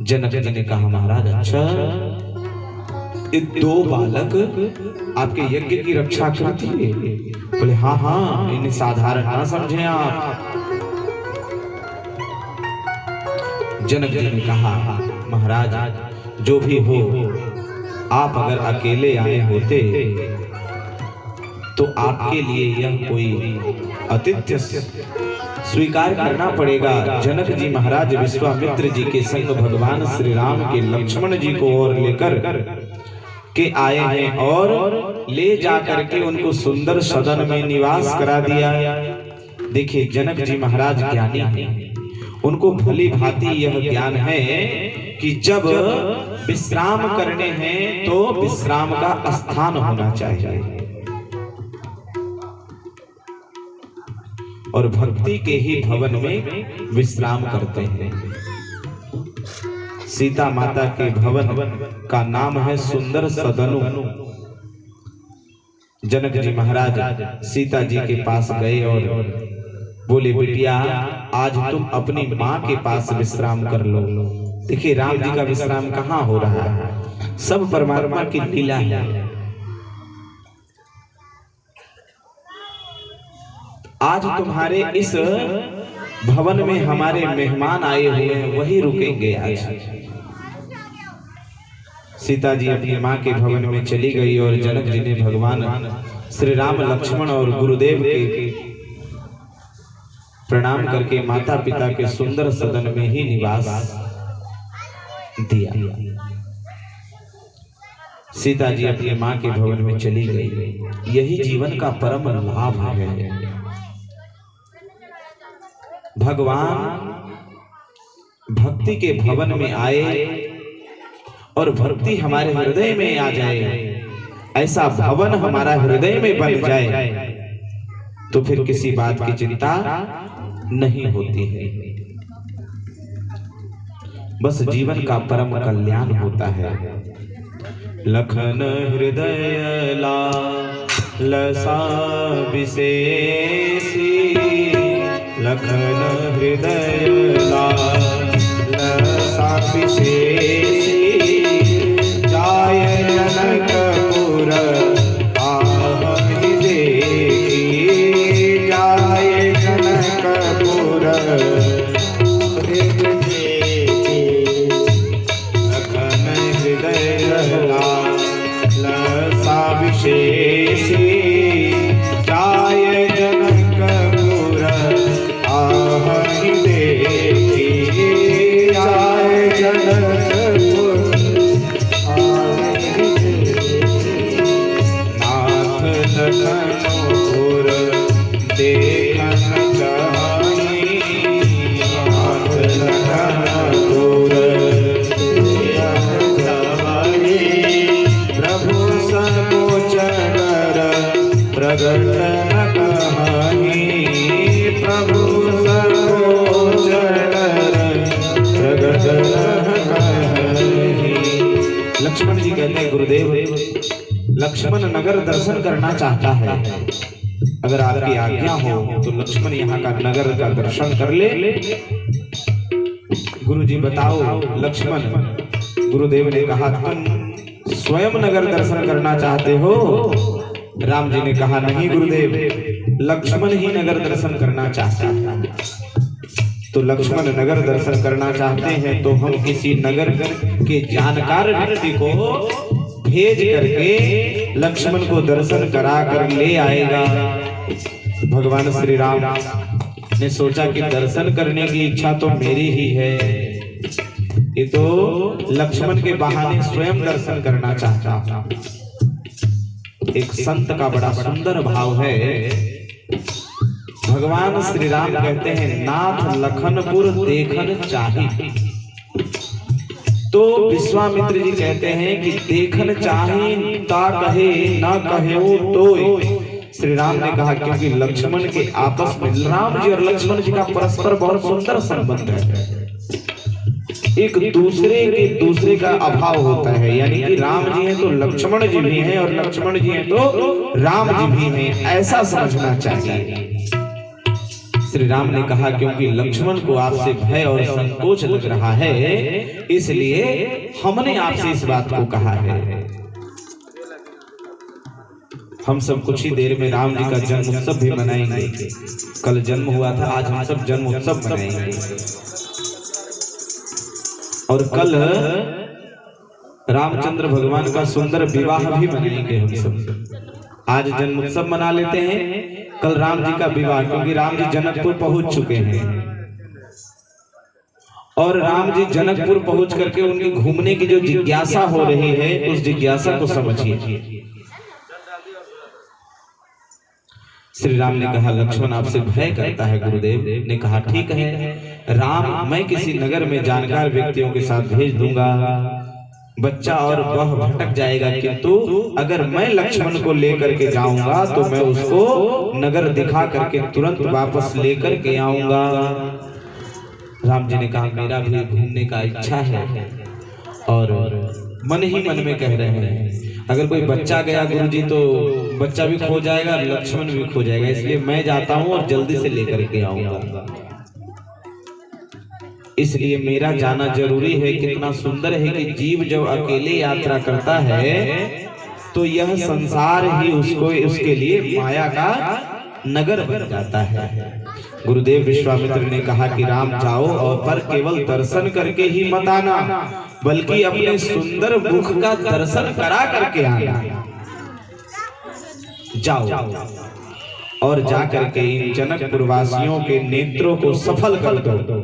S1: जनक जी ने कहा महाराज अच्छा ये 2 बालक आपके यज्ञ की रक्षा करती है? बोले हाँ हाँ, इन्हें साधारण ना समझें आप। जनक जी ने कहा महाराज जो भी हो, आप अगर अकेले आए होते तो आपके लिए यह कोई आतिथ्य स्वीकार करना पड़ेगा। जनक जी महाराज विश्वामित्र जी के संग भगवान श्री राम के लक्ष्मण जी को और लेकर के आए हैं और ले जाकर के उनको सुंदर सदन में निवास करा दिया। देखिए जनक जी महाराज ज्ञानी हैं, उनको भली भांति यह ज्ञान है कि जब विश्राम करने हैं तो विश्राम का स्थान होना चाहिए। और भक्ति के ही भवन में विश्राम करते हैं। सीता माता के भवन का नाम है सुंदर सदनु। जनक जी महाराज सीता जी के पास गए और बोले बिटिया आज तुम अपनी माँ के पास विश्राम कर लो। देखिए राम जी का विश्राम कहाँ हो रहा है, सब परमात्मा की लीला है। आज तुम्हारे इस भवन में हमारे मेहमान आए हुए हैं, वही रुकेंगे आज। सीता जी अपनी माँ के भवन में चली गई और जनक जी ने भगवान श्री राम लक्ष्मण और गुरुदेव के प्रणाम करके माता पिता के सुंदर सदन में ही निवास दिया। सीता जी अपनी माँ के भवन में चली गई। यही जीवन का परम लाभ है। भगवान भक्ति के भवन में आए और भक्ति हमारे हृदय में आ जाए, ऐसा भवन हमारा हृदय में बन जाए तो फिर किसी बात की चिंता नहीं होती है। बस जीवन का परम कल्याण होता है। लखन हृदय लालसा विशेषी, लखन हृदय लालसा विशेषी, जाय जनकपुर आहहि देखी, जाय जनकपुर लखन हृदय लालसा विशेषी, जाय जनकपुर आहहि देखी, जाय जनकपुर आहहि देखी। नाथ लखनपुर देखन चाही, नाथ लखनपुर देखन चाही, प्रभु संकोचकर प्रगट न कहाही, प्रभु संकोचकर प्रगट न कहाही। लक्ष्मण जी कहते हैं गुरुदेव, लक्ष्मण नगर दर्शन करना चाहता है। अगर आपकी आज्ञा हो तो लक्ष्मण यहाँ का नगर का दर्शन कर ले। गुरु जी बताओ लक्ष्मण। गुरुदेव ने कहा तुम स्वयं नगर दर्शन करना चाहते हो? राम जी ने कहा नहीं गुरुदेव, लक्ष्मण ही नगर दर्शन करना चाहता है। तो लक्ष्मण नगर दर्शन करना चाहते हैं तो हम किसी नगर के जानकार व्यक्ति को भेज करके लक्ष्मण को दर्शन करा कर ले आएगा। भगवान श्री राम ने सोचा कि दर्शन करने की इच्छा तो मेरी ही है, ये तो लक्ष्मण के बहाने स्वयं दर्शन करना चाहता। एक संत का बड़ा सुंदर भाव है। भगवान श्री राम कहते हैं नाथ लखनपुर देखन चाही। तो विश्वामित्र जी कहते हैं कि देखन चाही ता कहे ना कहे तो। श्री राम ने कहा क्योंकि लक्ष्मण के आपस में, राम जी और लक्ष्मण जी का परस्पर बहुत सुंदर संबंध है। एक दूसरे का अभाव होता है, यानी कि राम जी हैं तो लक्ष्मण जी भी हैं और लक्ष्मण जी हैं तो राम जी भी हैं, ऐसा समझना चाहिए। श्री राम ने कहा क्योंकि लक्ष्मण को आपसे भय और संकोच लग रहा है, इसलिए हमने आपसे इस बात को कहा है। हम सब कुछ ही देर में राम जी का जन्म उत्सव भी मनाएंगे। कल जन्म हुआ था, आज हम सब जन्म उत्सव मनाएंगे और कल रामचंद्र भगवान का सुंदर विवाह भी मनाएंगे हम सब। आज जन्म उत्सव मना लेते हैं, कल राम जी का विवाह, क्योंकि राम जी जनकपुर पहुंच चुके हैं और राम जी जनकपुर पहुंच करके उनकी घूमने की जो जिज्ञासा हो रही है उस जिज्ञासा को समझिए। श्री राम ने कहा लक्ष्मण आपसे भय करता है। गुरुदेव ने कहा ठीक है राम, मैं किसी नगर में जानकार व्यक्तियों के साथ भेज दूंगा, बच्चा और वह भटक जाएगा, किंतु अगर मैं लक्ष्मण को लेकर के जाऊंगा तो मैं उसको नगर दिखा करके तुरंत वापस लेकर के आऊंगा। राम जी ने कहा मेरा भी घूमने का इच्छा है और मन ही मन में कह रहे हैं अगर कोई बच्चा गया गुरुजी तो बच्चा भी खो जाएगा, लक्ष्मण भी खो जाएगा, इसलिए मैं जाता हूं और जल्दी से लेकर के आऊंगा। इसलिए मेरा जाना जरूरी है। कितना सुंदर है कि जीव जब अकेले यात्रा करता है तो यह संसार ही उसको उसके लिए माया का नगर बन जाता है। गुरुदेव विश्वामित्र ने कहा कि राम जाओ और पर केवल दर्शन करके ही मत आना, बल्कि अपने सुंदर मुख का दर्शन करा करके आना। जाओ और जाकर के इन जनकपुर वासियों के नेत्रों को सफल कर दो।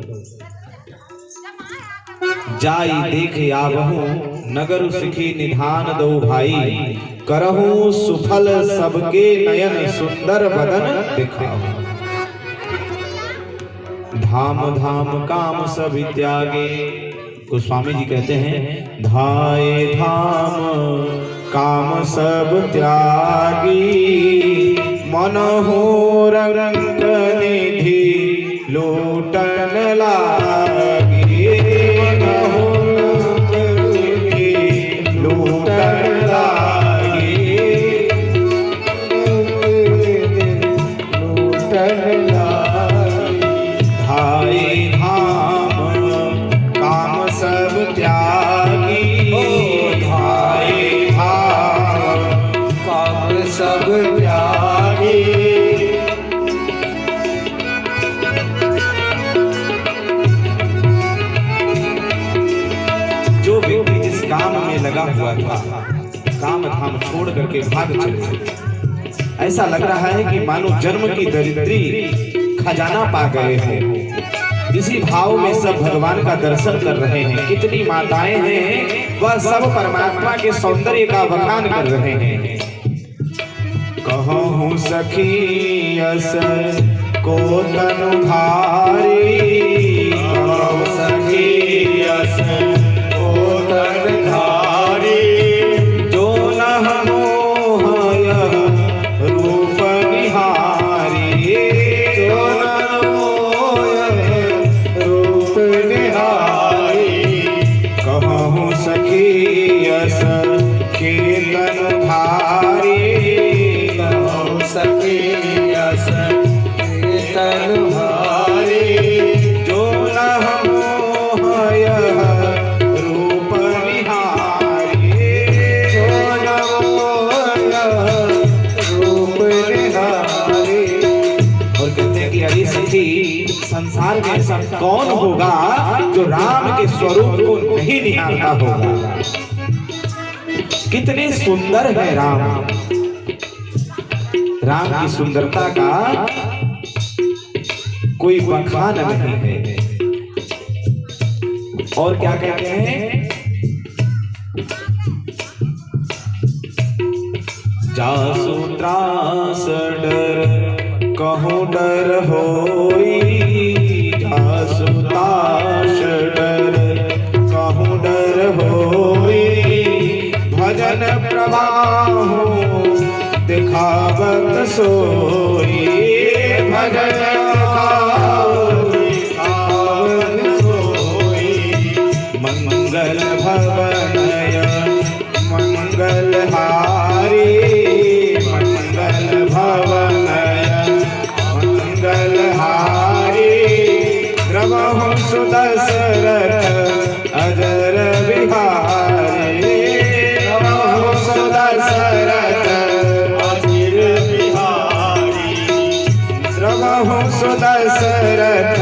S1: जाई देख आवहूं नगर सिखी निधान दो भाई करहूं सुफल सबके नयन सुंदर बदन दिखाऊं। धाम धाम काम सब त्यागे, गोस्वामी जी कहते हैं धाये धाम काम सब त्यागी मन हो रंग निधि लूटन लागी मन हो रंग निधि लूटन लागी
S2: लूटन लागी।
S1: धाये धाम काम सब त्यागी धाये धाम
S2: काम सब त्यागी।
S1: जो व्यक्ति जिस काम में लगा हुआ था काम धाम छोड़ करके भाग चले, ऐसा लग रहा है कि मानो जन्म की दरिद्री खजाना पा गए हैं। इसी भाव में सब भगवान का दर्शन कर रहे हैं। कितनी माताएं हैं वह सब परमात्मा के सौंदर्य का बखान कर रहे हैं। कहूँ सखी यस को तनु धारी कहूँ सखी यस
S2: ओ तन धारी
S1: जो न मोहय रूप निहारी
S2: जो न मोय रूप निहारी।
S1: कहूँ सखी यस कीर्तन धारी
S2: कहूँ सखी यस कीर्तन धारी
S1: जो न मोहय रूप निहारी
S2: जो न मोय रूप निहारी।
S1: और कहते हैं कि अरे सखी संसार में ऐसा कौन होगा जो राम के स्वरूप को नहीं निहारता होगा। कितने सुंदर है राम, राम की सुंदरता का कोई बखान नहीं है। और क्या कहते हैं, जासु त्रास डर कहूँ डर होई जासु त्रास डर कहूँ डर होई भजन प्रवाह दिखावत सोई भजन दिखावत सोई मंगल भवनय मंगल हारी मंगल भवनय मंगल हारी द्रवहु सुदशरथ अजर बिहारी द्रवहु सुदशरथ अजर बिहारी द्रवहु सुदशरथ